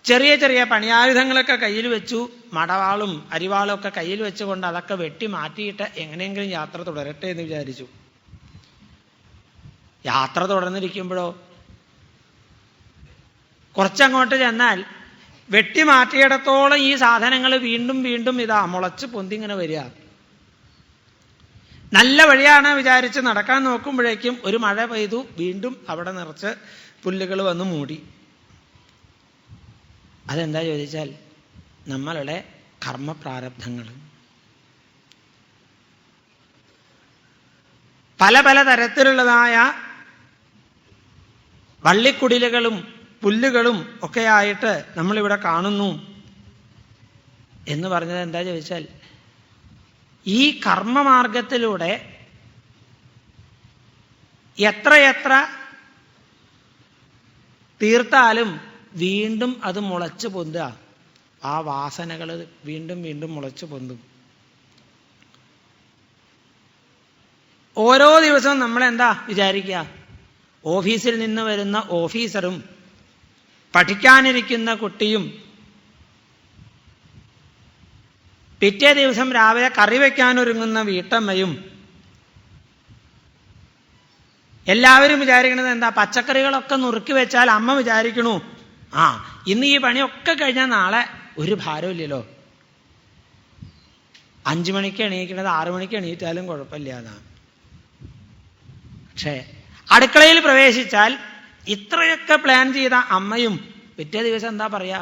ചെറിയ ചെറിയ പണിയായുധങ്ങളൊക്കെ കയ്യിൽ വെച്ചു. മടവാളും അരിവാളും ഒക്കെ കയ്യിൽ വെച്ചുകൊണ്ട് അതൊക്കെ വെട്ടി മാറ്റിയിട്ട് എങ്ങനെയെങ്കിലും യാത്ര തുടരട്ടെ എന്ന് വിചാരിച്ചു. യാത്ര തുടർന്നിരിക്കുമ്പോഴോ കുറച്ചങ്ങോട്ട് ചെന്നാൽ വെട്ടി മാറ്റിയിടത്തോളം ഈ സാധനങ്ങൾ വീണ്ടും വീണ്ടും ഇതാ മുളച്ച് പൊന്തിങ്ങനെ വരിക. നല്ല വഴിയാണ് വിചാരിച്ച് നടക്കാൻ നോക്കുമ്പോഴേക്കും ഒരു മഴ പെയ്തു. വീണ്ടും അവിടെ നിറച്ച് പുല്ലുകൾ വന്ന് മൂടി. അതെന്താ ചോദിച്ചാൽ നമ്മളുടെ കർമ്മപ്രാരബ്ധങ്ങൾ. പല പല തരത്തിലുള്ളതായ വള്ളിക്കുടിലുകളും പുല്ലുകളും ഒക്കെയായിട്ട് നമ്മളിവിടെ കാണുന്നു. എന്ന് പറഞ്ഞത് എന്താ ചോദിച്ചാൽ ഈ കർമ്മമാർഗത്തിലൂടെ എത്രയെത്ര തീർത്താലും വീണ്ടും അത് മുളച്ചു പൊന്തുക. ആ വാസനകൾ വീണ്ടും വീണ്ടും മുളച്ചു പൊന്തും. ഓരോ ദിവസവും നമ്മളെന്താ വിചാരിക്കുക? ഓഫീസിൽ നിന്ന് വരുന്ന ഓഫീസറും പഠിക്കാനിരിക്കുന്ന കുട്ടിയും പിറ്റേ ദിവസം രാവിലെ കറി വയ്ക്കാനൊരുങ്ങുന്ന വീട്ടമ്മയും എല്ലാവരും വിചാരിക്കണത് എന്താ? പച്ചക്കറികളൊക്കെ നുറുക്കി വെച്ചാൽ അമ്മ വിചാരിക്കണു, ഇന്ന് ഈ പണിയൊക്കെ കഴിഞ്ഞാൽ നാളെ ഒരു ഭാരമില്ലല്ലോ. 5 മണിക്ക് എണീക്കണത് 6 മണിക്ക് എണീറ്റാലും കുഴപ്പമില്ല എന്നാണ്. പക്ഷേ അടുക്കളയിൽ പ്രവേശിച്ചാൽ ഇത്രയൊക്കെ പ്ലാൻ ചെയ്ത അമ്മയും പിറ്റേ ദിവസം എന്താ പറയാ?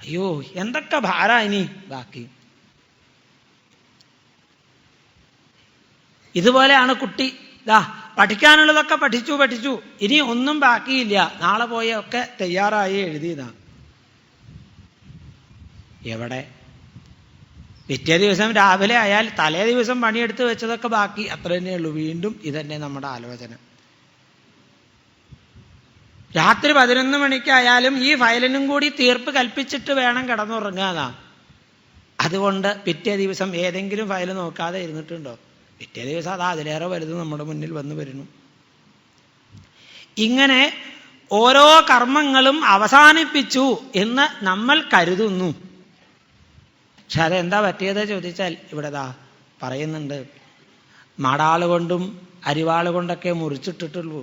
അയ്യോ എന്തൊക്കെ ഭാരാ ഇനി ബാക്കി. ഇതുപോലെയാണ് കുട്ടി. പഠിക്കാനുള്ളതൊക്കെ പഠിച്ചു, ഇനി ഒന്നും ബാക്കിയില്ല, നാളെ പോയൊക്കെ തയ്യാറായി എഴുതിയതാണ്. എവിടെ? പിറ്റേ ദിവസം രാവിലെ ആയാൽ തലേ ദിവസം പണിയെടുത്ത് വെച്ചതൊക്കെ ബാക്കി, അത്ര തന്നെയുള്ളൂ. വീണ്ടും ഇതന്നെ നമ്മുടെ ആലോചന. രാത്രി 11 മണിക്കായാലും ഈ ഫയലിനും കൂടി തീർപ്പ് കൽപ്പിച്ചിട്ട് വേണം കിടന്നുറങ്ങാനാ. അതുകൊണ്ട് പിറ്റേ ദിവസം ഏതെങ്കിലും ഫയൽ നോക്കാതെ ഇരുന്നിട്ടുണ്ടോ? പിറ്റേ ദിവസം അത് അതിലേറെ വലുത് നമ്മുടെ മുന്നിൽ വന്നു വരുന്നു. ഇങ്ങനെ ഓരോ കർമ്മങ്ങളും അവസാനിപ്പിച്ചു എന്ന് നമ്മൾ കരുതുന്നു. പക്ഷെ അതെന്താ പറ്റിയത് ചോദിച്ചാൽ ഇവിടെ പറയുന്നുണ്ട്, മടാളുകൊണ്ടും അരിവാളുകൊണ്ടൊക്കെ മുറിച്ചിട്ടിട്ടുള്ളൂ.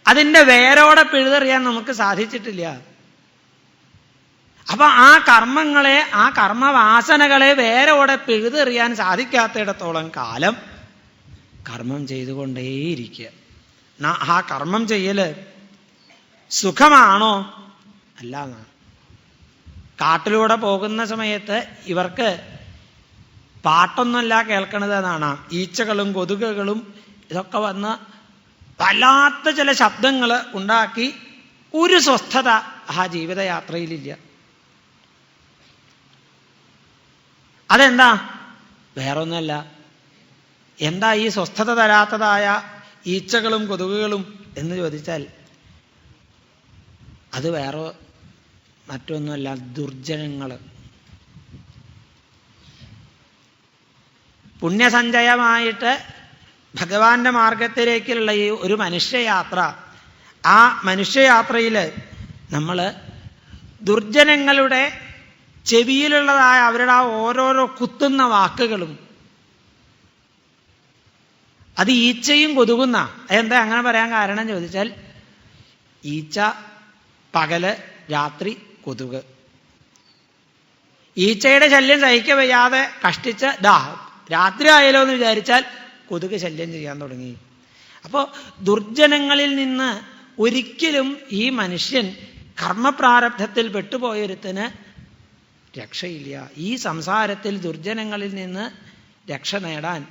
അതിൻ്റെ വേരോടെ പിഴുതെറിയാൻ നമുക്ക് സാധിച്ചിട്ടില്ല. അപ്പൊ ആ കർമ്മങ്ങളെ, ആ കർമ്മവാസനകളെ വേരോടെ പിഴുതെറിയാൻ സാധിക്കാത്തിടത്തോളം കാലം കർമ്മം ചെയ്തുകൊണ്ടേയിരിക്കുക. ആ കർമ്മം ചെയ്യല് സുഖമാണോ? അല്ല. കാട്ടിലൂടെ പോകുന്ന സമയത്ത് ഇവർക്ക് പാട്ടൊന്നുമല്ല കേൾക്കണത് എന്നാണ്. ഈച്ചകളും കൊതുകുകളും ഇതൊക്കെ വന്ന് വല്ലാത്ത ചില ശബ്ദങ്ങൾ ഉണ്ടാക്കി ഒരു സ്വസ്ഥത ആ ജീവിതയാത്രയിലില്ല. അതെന്താ? വേറൊന്നുമല്ല. എന്താ ഈ സ്വസ്ഥത തരാത്തതായ ഈച്ചകളും കൊതുകുകളും എന്ന് ചോദിച്ചാൽ അത് വേറെ മറ്റൊന്നുമല്ല, ദുർജനങ്ങൾ. പുണ്യസഞ്ചയമായിട്ട് ഭഗവാന്റെ മാർഗത്തിലേക്കുള്ള ഈ ഒരു മനുഷ്യയാത്ര, ആ മനുഷ്യയാത്രയിൽ നമ്മൾ ദുർജനങ്ങളുടെ ചെവിയിലുള്ളതായ അവരുടെ ആ ഓരോരോ കുത്തുന്ന വാക്കുകളും, അത് ഈച്ചയും കൊതുകുന്ന. എന്താ അങ്ങനെ പറയാൻ കാരണം ചോദിച്ചാൽ ഈച്ച പകല്, രാത്രി കൊതുക്. ഈച്ചയുടെ ശല്യം സഹിക്ക വയ്യാതെ കഷ്ടിച്ച് രാത്രി ആയാലോ എന്ന് വിചാരിച്ചാൽ കൊതുക് ശല്യം ചെയ്യാൻ തുടങ്ങി. അപ്പോൾ ദുർജനങ്ങളിൽ നിന്ന് ഒരിക്കലും ഈ മനുഷ്യൻ കർമ്മപ്രാരബ്ധത്തിൽ പെട്ടുപോയൊരുത്തിന് രക്ഷയില്ല. ഈ സംസാരത്തിൽ ദുർജനങ്ങളിൽ നിന്ന് രക്ഷ നേടാൻ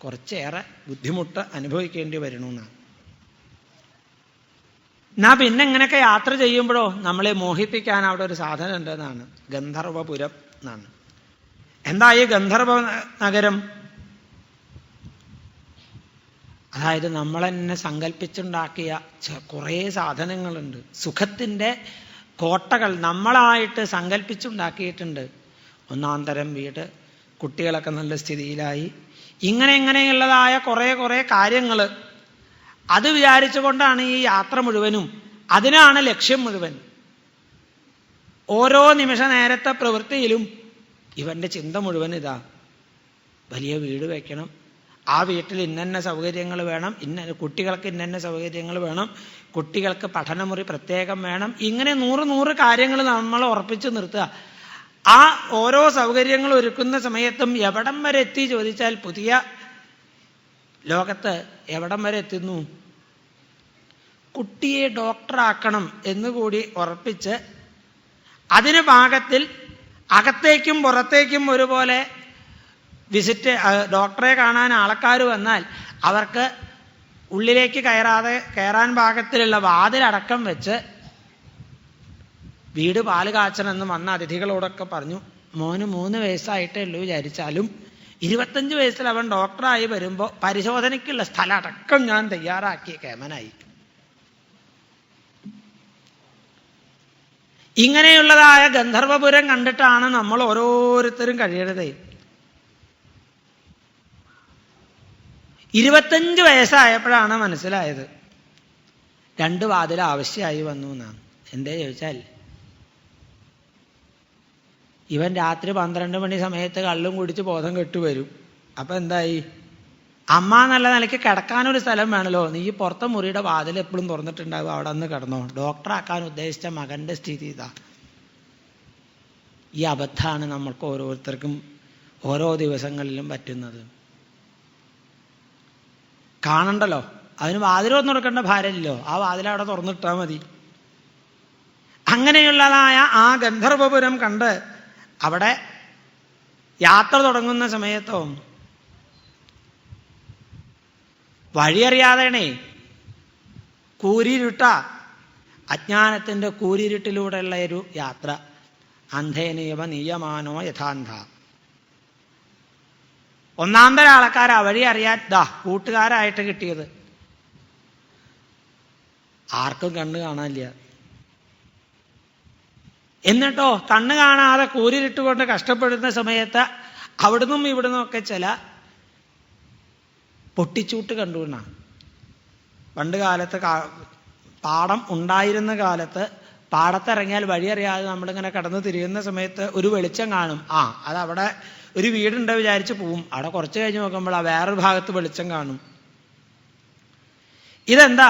കുറച്ചേറെ ബുദ്ധിമുട്ട് അനുഭവിക്കേണ്ടി വരണമെന്നാണ്. പിന്നെ ഇങ്ങനെയൊക്കെ യാത്ര ചെയ്യുമ്പോഴോ നമ്മളെ മോഹിപ്പിക്കാൻ അവിടെ ഒരു സാധനം ഉണ്ടെന്നാണ്, ഗന്ധർവപുരം എന്നാണ്. എന്താ ഈ ഗന്ധർവ നഗരം? അതായത് നമ്മൾ തന്നെ സങ്കല്പിച്ചുണ്ടാക്കിയ കുറേ സാധനങ്ങളുണ്ട്. സുഖത്തിൻ്റെ കോട്ടകൾ നമ്മളായിട്ട് സങ്കല്പിച്ചുണ്ടാക്കിയിട്ടുണ്ട്. ഒന്നാം തരം വീട്, കുട്ടികളൊക്കെ നല്ല സ്ഥിതിയിലായി, ഇങ്ങനെയുള്ളതായ കുറേ കാര്യങ്ങൾ. അത് വിചാരിച്ചുകൊണ്ടാണ് ഈ യാത്ര മുഴുവനും. അതിനാണ് ലക്ഷ്യം മുഴുവൻ. ഓരോ നിമിഷ നേരത്തെ പ്രവൃത്തിയിലും ഇവൻ്റെ ചിന്ത മുഴുവൻ ഇതാ, വലിയ വീട് വയ്ക്കണം, ആ വീട്ടിൽ ഇന്ന സൗകര്യങ്ങൾ വേണം, കുട്ടികൾക്ക് ഇന്ന സൗകര്യങ്ങൾ വേണം, കുട്ടികൾക്ക് പഠനമുറി പ്രത്യേകം വേണം. ഇങ്ങനെ 100 കാര്യങ്ങൾ നമ്മൾ ഉറപ്പിച്ചു നിർത്തുക. ആ ഓരോ സൗകര്യങ്ങൾ ഒരുക്കുന്ന സമയത്തും എവിടം വരെ എത്തി ചോദിച്ചാൽ, പുതിയ ലോകത്ത് എവിടം വരെ എത്തുന്നു? കുട്ടിയെ ഡോക്ടറാക്കണം എന്നുകൂടി ഉറപ്പിച്ച് അതിന് പാകത്തിൽ അകത്തേക്കും പുറത്തേക്കും ഒരുപോലെ വിസിറ്റ്, ഡോക്ടറെ കാണാൻ ആൾക്കാർ വന്നാൽ അവർക്ക് ഉള്ളിലേക്ക് കയറാൻ പാകത്തിലുള്ള വാതിലടക്കം വെച്ച് വീട് പാല് കാച്ചണമെന്ന് വന്ന അതിഥികളോടൊക്കെ പറഞ്ഞു, മോന് 3 വയസ്സായിട്ടേ ഉള്ളൂ വിചാരിച്ചാലും 25 വയസ്സിൽ അവൻ ഡോക്ടറായി വരുമ്പോൾ പരിശോധനയ്ക്കുള്ള സ്ഥലം അടക്കം ഞാൻ തയ്യാറാക്കിയ കേമനായി. ഇങ്ങനെയുള്ളതായ ഗന്ധർവപുരം കണ്ടിട്ടാണ് നമ്മൾ ഓരോരുത്തരും കഴിയണത്. 25 വയസ്സായപ്പോഴാണ് മനസ്സിലായത് 2 വാതിൽ ആവശ്യമായി വന്നു എന്നാണ്. എന്തേ ചോദിച്ചാൽ, ഇവൻ രാത്രി 12 മണി സമയത്ത് കള്ളും കുടിച്ച് ബോധം കെട്ടു വരും. അപ്പം എന്തായി? അമ്മ എന്നുള്ള നിലയ്ക്ക് കിടക്കാനൊരു സ്ഥലം വേണമല്ലോ. നീ പുറത്തെ മുറിയുടെ വാതിൽ എപ്പോഴും തുറന്നിട്ടുണ്ടാവും, അവിടെ നിന്ന് കിടന്നോ. ഡോക്ടറാക്കാൻ ഉദ്ദേശിച്ച മകൻ്റെ സ്ഥിതി ഇതാ. ഈ അബദ്ധമാണ് നമ്മൾക്ക് ഓരോരുത്തർക്കും ഓരോ ദിവസങ്ങളിലും പറ്റുന്നത്. കാണണ്ടല്ലോ, അതിന് വാതിലൊന്നും തുറക്കേണ്ട ഭാരമില്ലല്ലോ, ആ വാതിലവിടെ തുറന്നിട്ടാൽ മതി. അങ്ങനെയുള്ളതായ ആ ഗന്ധർവപുരം കണ്ട് അവിടെ യാത്ര തുടങ്ങുന്ന സമയത്തോ വഴിയറിയാതെയാണേ, കൂരിരുട്ട, അജ്ഞാനത്തിൻ്റെ കൂരിരുട്ടിലൂടെയുള്ള ഒരു യാത്ര. അന്ധേനേവ നീയമാനോ യഥാന്ധ. ഒന്നാന്തര ആൾക്കാരാ വഴി അറിയാൻ കൂട്ടുകാരായിട്ട് കിട്ടിയത്. ആർക്കും കണ്ണ് കാണാനില്ല. എന്നിട്ടോ കണ്ണ് കാണാതെ കൂരിരുട്ടുകൊണ്ട് കഷ്ടപ്പെടുന്ന സമയത്ത് അവിടുന്നും ഇവിടുന്നും ഒക്കെ ചില പൊട്ടിച്ചൂട്ട് കണ്ടുകൊണ്ടാ. പണ്ട് കാലത്ത് പാടം ഉണ്ടായിരുന്ന കാലത്ത് പാടത്തിറങ്ങിയാൽ വഴിയറിയാതെ നമ്മളിങ്ങനെ കടന്നു തിരിയുന്ന സമയത്ത് ഒരു വെളിച്ചം കാണും. അതവിടെ ഒരു വീടുണ്ട് വിചാരിച്ച് പോവും. അവിടെ കുറച്ച് കഴിഞ്ഞ് നോക്കുമ്പോൾ വേറൊരു ഭാഗത്ത് വെളിച്ചം കാണും. ഇതെന്താ?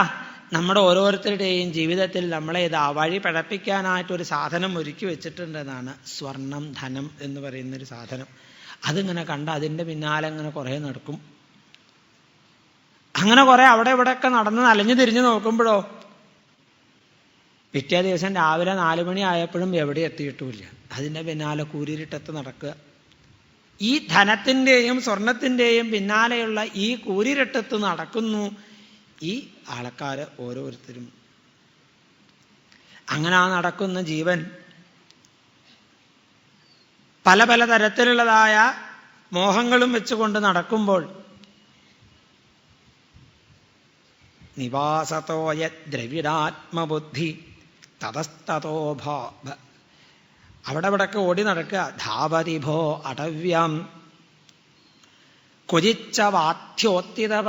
നമ്മുടെ ഓരോരുത്തരുടെയും ജീവിതത്തിൽ നമ്മളെ വഴി പിഴപ്പിക്കാനായിട്ടൊരു സാധനം ഒരുക്കി വെച്ചിട്ടുണ്ടെന്നാണ്. സ്വർണം, ധനം എന്ന് പറയുന്നൊരു സാധനം. അതിങ്ങനെ കണ്ട് അതിൻ്റെ പിന്നാലെ ഇങ്ങനെ കുറേ നടക്കും. അങ്ങനെ കുറേ അവിടെ ഇവിടെയൊക്കെ നടന്ന് അലഞ്ഞു തിരിഞ്ഞ് നോക്കുമ്പോഴോ പിറ്റേ ദിവസം രാവിലെ 4 മണി ആയപ്പോഴും എവിടെ എത്തിയിട്ടുമില്ല. അതിൻ്റെ പിന്നാലെ കൂരിരുട്ടത്ത് നടക്കുക. ഈ ധനത്തിൻ്റെയും സ്വർണത്തിൻ്റെയും പിന്നാലെയുള്ള ഈ കൂരിരുട്ടത്ത് നടക്കുന്നു ഈ ആൾക്കാർ ഓരോരുത്തരും. അങ്ങനെ നടക്കുന്ന ജീവൻ പല പല തരത്തിലുള്ളതായ മോഹങ്ങളും വെച്ചുകൊണ്ട് നടക്കുമ്പോൾ നിവാസതോയ ദ്രവിഡാത്മബുദ്ധി തതസ്തോ അവിടെ ഇവിടൊക്കെ ഓടി നടക്കുക. ധാവതിഭോ അടവ്യം ക്വചിച്ച വാത്യോത്ഥിതപാംസുധൂമ്ര.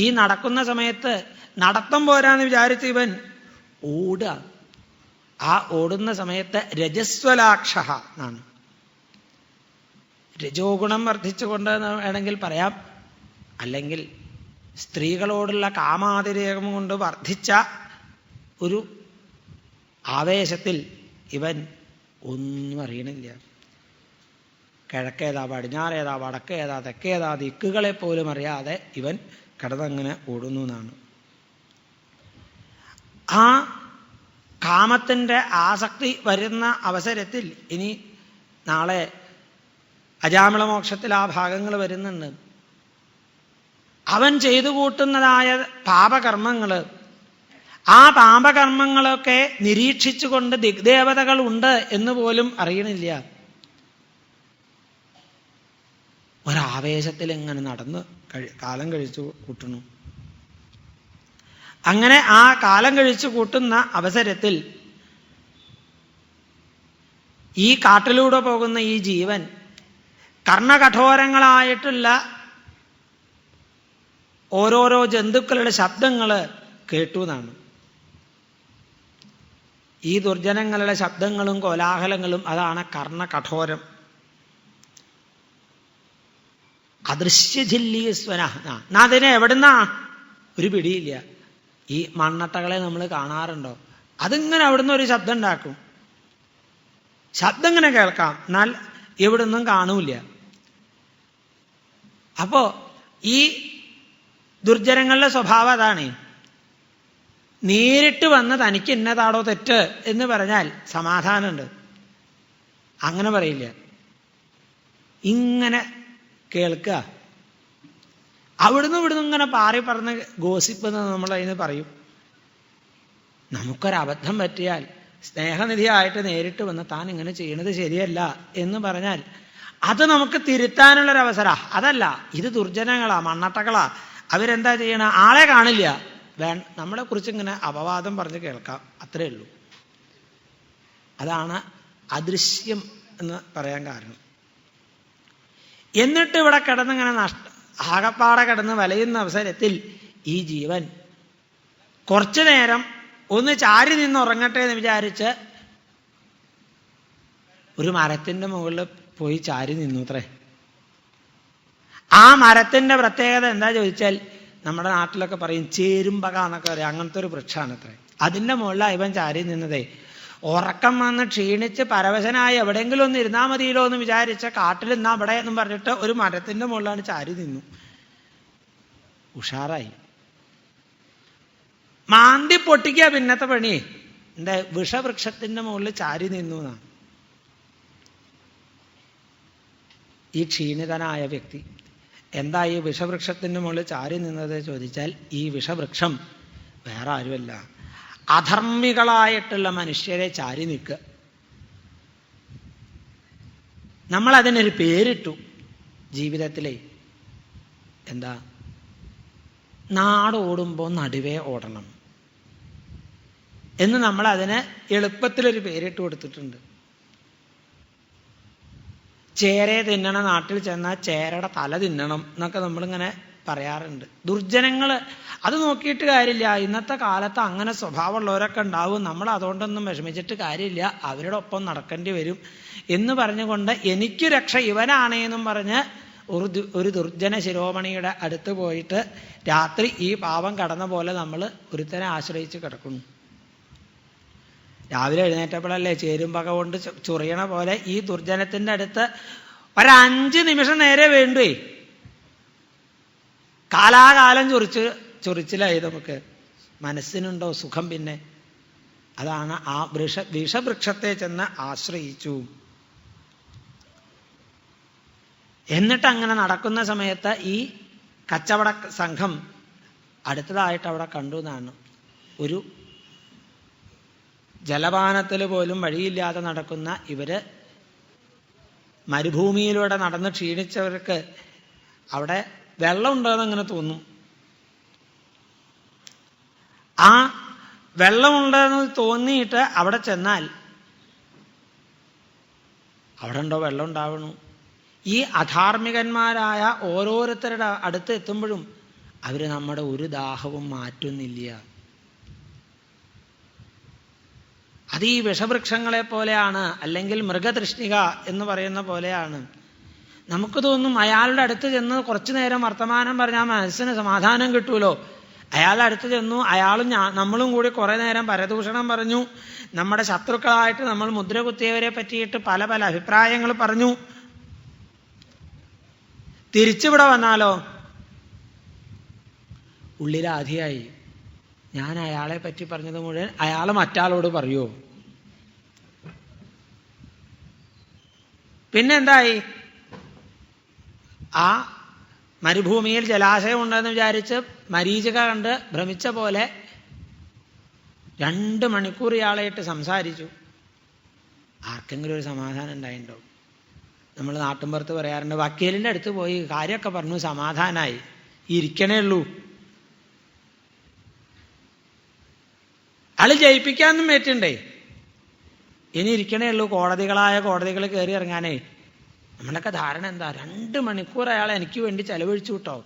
ഈ നടക്കുന്ന സമയത്ത് നടത്തം പോരാന്ന് വിചാരിച്ച് ഇവൻ ഓടുക. ആ ഓടുന്ന സമയത്ത് രജസ്വലാക്ഷ എന്നാണ്. രജോ ഗുണം വർദ്ധിച്ചുകൊണ്ട് വേണമെങ്കിൽ പറയാം, അല്ലെങ്കിൽ സ്ത്രീകളോടുള്ള കാമാതിരേകം കൊണ്ട് വർദ്ധിച്ച ഒരു ആവേശത്തിൽ ഇവൻ ഒന്നും അറിയണില്ല. കിഴക്കേതാ, പടിഞ്ഞാറേതാ, വടക്കേതാ, തെക്കേതാ, ദിക്കുകളെ പോലും അറിയാതെ ഇവൻ കിടന്നങ്ങനെ ഓടുന്നു എന്നാണ്. ആ കാമത്തിൻ്റെ ആസക്തി വരുന്ന അവസരത്തിൽ ഇനി നാളെ അജാമിളമോക്ഷത്തിൽ ആ ഭാഗങ്ങൾ വരുന്നുണ്ട്. അവൻ ചെയ്തു കൂട്ടുന്നതായ പാപകർമ്മങ്ങൾ, ആ പാപകർമ്മങ്ങളൊക്കെ നിരീക്ഷിച്ചുകൊണ്ട് ദിഗ്ദേവതകൾ ഉണ്ട് എന്ന് പോലും അറിയണില്ല. ഒരാവേശത്തിൽ ഇങ്ങനെ നടന്ന് കാലം കഴിച്ചു കൂട്ടുന്നു. അങ്ങനെ ആ കാലം കഴിച്ചു കൂട്ടുന്ന അവസരത്തിൽ ഈ കാട്ടിലൂടെ പോകുന്ന ഈ ജീവൻ കർണകഠോരങ്ങളായിട്ടുള്ള ഓരോരോ ജന്തുക്കളുടെ ശബ്ദങ്ങൾ കേട്ടു എന്നാണ്. ഈ ദുർജനങ്ങളുടെ ശബ്ദങ്ങളും കോലാഹലങ്ങളും അതാണ് കർണകഠോരം. അദൃശ്യജില്ലീസ്വന. അതിനെ എവിടുന്നാ ഒരു പിടിയില്ല. ഈ മണ്ണട്ടകളെ നമ്മൾ കാണാറുണ്ടോ? അതിങ്ങനെ അവിടുന്ന് ഒരു ശബ്ദം ഉണ്ടാക്കും. ശബ്ദം ഇങ്ങനെ കേൾക്കാം, എന്നാൽ എവിടുന്നും കാണൂല. അപ്പോ ഈ ദുർജനങ്ങളുടെ സ്വഭാവം അതാണ്. നേരിട്ട് വന്ന് തനിക്ക് ഇന്നതാടോ തെറ്റ് എന്ന് പറഞ്ഞാൽ സമാധാനമുണ്ട്. അങ്ങനെ പറയില്ല, ഇങ്ങനെ കേൾക്കുക. അവിടുന്ന് ഇവിടുന്ന് ഇങ്ങനെ പാറി പറഞ്ഞ് ഗോസിപ്പ് എന്ന് നമ്മൾ അതിന് പറയും. നമുക്കൊരബദ്ധം പറ്റിയാൽ സ്നേഹനിധിയായിട്ട് നേരിട്ട് വന്ന് താൻ ഇങ്ങനെ ചെയ്യണത് ശരിയല്ല എന്ന് പറഞ്ഞാൽ അത് നമുക്ക് തിരുത്താനുള്ളൊരവസരം. അതല്ല, ഇത് ദുർജനങ്ങളാ, മണ്ണട്ടകളാ. അവരെന്താ ചെയ്യണ? ആളെ കാണില്ല, നമ്മളെ കുറിച്ച് ഇങ്ങനെ അപവാദം പറഞ്ഞ് കേൾക്കാം, അത്രേ ഉള്ളൂ. അതാണ് അദൃശ്യം എന്ന് പറയാൻ കാരണം. എന്നിട്ട് ഇവിടെ കിടന്നിങ്ങനെ ആകപ്പാടെ കിടന്ന് വലയുന്ന അവസരത്തിൽ ഈ ജീവൻ കുറച്ചു നേരം ഒന്ന് ചാരി നിന്ന് ഉറങ്ങട്ടെ എന്ന് വിചാരിച്ച് ഒരു മരത്തിൻ്റെ മുകളിൽ പോയി ചാരി നിന്നുത്രേ. ആ മരത്തിൻ്റെ പ്രത്യേകത എന്താ ചോദിച്ചാൽ, നമ്മുടെ നാട്ടിലൊക്കെ പറയും ചേരുമ്പക എന്നൊക്കെ പറയും, അങ്ങനത്തെ ഒരു വൃക്ഷമാണത്രേ. അതിൻ്റെ മുകളിലാണ് ഇവൻ ചാരി നിന്നതേ. ഉറക്കം വന്ന് ക്ഷീണിച്ച് പരവശനായി എവിടെയെങ്കിലും ഒന്ന് ഇരുന്നാൽ മതിയല്ലോ എന്ന് വിചാരിച്ച കാട്ടിൽ നിന്നാ അവിടെ എന്നും പറഞ്ഞിട്ട് ഒരു മരത്തിൻ്റെ മുകളിലാണ് ചാരി നിന്നു. ഉഷാറായി. മാന്തി പൊട്ടിക്കുക പിന്നത്തെ പണി. എന്താ? വിഷവൃക്ഷത്തിൻ്റെ മുകളിൽ ചാരി നിന്നു എന്നാണ്. ഈ ക്ഷീണിതനായ വ്യക്തി എന്താ ഈ വിഷവൃക്ഷത്തിൻ്റെ മുകളിൽ ചാരി നിന്നത് ചോദിച്ചാൽ, ഈ വിഷവൃക്ഷം വേറെ ആരുമല്ല, അധർമ്മികളായിട്ടുള്ള മനുഷ്യരെ ചാരി നിൽക്കുക. നമ്മളതിനൊരു പേരിട്ടു ജീവിതത്തിലെ. എന്താ? നാടോടുമ്പോൾ നടുവേ ഓടണം എന്ന് നമ്മളതിന് എളുപ്പത്തിലൊരു പേരിട്ട് കൊടുത്തിട്ടുണ്ട്. ചേരയെ തിന്നണ നാട്ടിൽ ചെന്നാൽ ചേരയുടെ തല തിന്നണം എന്നൊക്കെ നമ്മളിങ്ങനെ പറയാറുണ്ട്. ദുർജനങ്ങൾ അത് നോക്കിയിട്ട് കാര്യമില്ല. ഇന്നത്തെ കാലത്ത് അങ്ങനെ സ്വഭാവമുള്ളവരൊക്കെ ഉണ്ടാവും. നമ്മൾ അതുകൊണ്ടൊന്നും വിഷമിച്ചിട്ട് കാര്യമില്ല, അവരുടെ ഒപ്പം നടക്കേണ്ടി വരും എന്ന് പറഞ്ഞുകൊണ്ട് എനിക്ക് രക്ഷ ഇവനാണേന്നും പറഞ്ഞ് ഒരു ദുർജന ശിരോമണിയുടെ അടുത്ത് പോയിട്ട് രാത്രി ഈ പാവം കടന്ന പോലെ നമ്മൾ ഒരുത്തനെ ആശ്രയിച്ച് കിടക്കുന്നു. രാവിലെ എഴുന്നേറ്റപ്പോഴല്ലേ ചേരുമ്പക കൊണ്ട് ചൊറിയണ പോലെ ഈ ദുർജനത്തിൻ്റെ അടുത്ത് 5 നിമിഷം നേരെ വേണ്ടേ. കാലാകാലം ചൊറിച്ചിലായി നമുക്ക്. മനസ്സിനുണ്ടോ സുഖം? പിന്നെ അതാണ് ആ വിഷവൃക്ഷത്തെ ചെന്ന് ആശ്രയിച്ചു. എന്നിട്ട് അങ്ങനെ നടക്കുന്ന സമയത്ത് ഈ കച്ചവട സംഘം അടുത്തതായിട്ട് അവിടെ കണ്ടു എന്നാണ്. ഒരു ജലപാനത്തിൽ പോലും വഴിയില്ലാതെ നടക്കുന്ന ഇവര്, മരുഭൂമിയിലൂടെ നടന്ന് ക്ഷീണിച്ചവർക്ക് അവിടെ വെള്ളമുണ്ടെന്ന് അങ്ങനെ തോന്നും. ആ വെള്ളമുണ്ടെന്ന് തോന്നിയിട്ട് അവിടെ ചെന്നാൽ അവിടെ ഉണ്ടോ വെള്ളം ഉണ്ടാവണു. ഈ അധാർമികന്മാരായ ഓരോരുത്തരുടെ അടുത്ത് എത്തുമ്പോഴും അവർ നമ്മുടെ ഒരു ദാഹവും മാറ്റുന്നില്ല. അത് ഈ വിഷവൃക്ഷങ്ങളെ പോലെയാണ്, അല്ലെങ്കിൽ മൃഗതൃഷ്ണിക എന്ന് പറയുന്ന പോലെയാണ്. നമുക്ക് തോന്നും അയാളുടെ അടുത്ത് ചെന്ന് കുറച്ചു നേരം വർത്തമാനം പറഞ്ഞാൽ മനസ്സിന് സമാധാനം കിട്ടുമല്ലോ അയാൾ അടുത്ത് ചെന്നു. അയാളും നമ്മളും കൂടി കുറേ നേരം പരദൂഷണം പറഞ്ഞു. നമ്മുടെ ശത്രുക്കളായിട്ട് നമ്മൾ മുദ്ര കുത്തിയവരെ പറ്റിയിട്ട് പല പല അഭിപ്രായങ്ങൾ പറഞ്ഞു. തിരിച്ചിവിടെ വന്നാലോ ഉള്ളിലാധിയായി. ഞാൻ അയാളെ പറ്റി പറഞ്ഞത് മുഴുവൻ അയാൾ മറ്റാളോട് പറയുമോ? പിന്നെന്തായി? ആ മരുഭൂമിയിൽ ജലാശയം ഉണ്ടെന്ന് വിചാരിച്ച് മരീചിക കണ്ട് ഭ്രമിച്ച പോലെ 2 മണിക്കൂർ ഇയാളായിട്ട് സംസാരിച്ചു. ആർക്കെങ്കിലും ഒരു സമാധാനം ഉണ്ടായിട്ടുണ്ടാവും. നമ്മൾ നാട്ടിൻപുറത്ത് പറയാറുണ്ട്, വക്കീലിൻ്റെ അടുത്ത് പോയി കാര്യമൊക്കെ പറഞ്ഞു, സമാധാനമായി, ഇരിക്കണേ ഉള്ളൂ. ആള് ജയിപ്പിക്കാനും പറ്റുണ്ടേ, ഇനി ഇരിക്കണേ ഉള്ളൂ. കോടതികൾ കയറി ഇറങ്ങാനേ. നമ്മളൊക്കെ ധാരണ എന്താ? 2 മണിക്കൂർ അയാൾ എനിക്ക് വേണ്ടി ചെലവഴിച്ചു കിട്ടോ.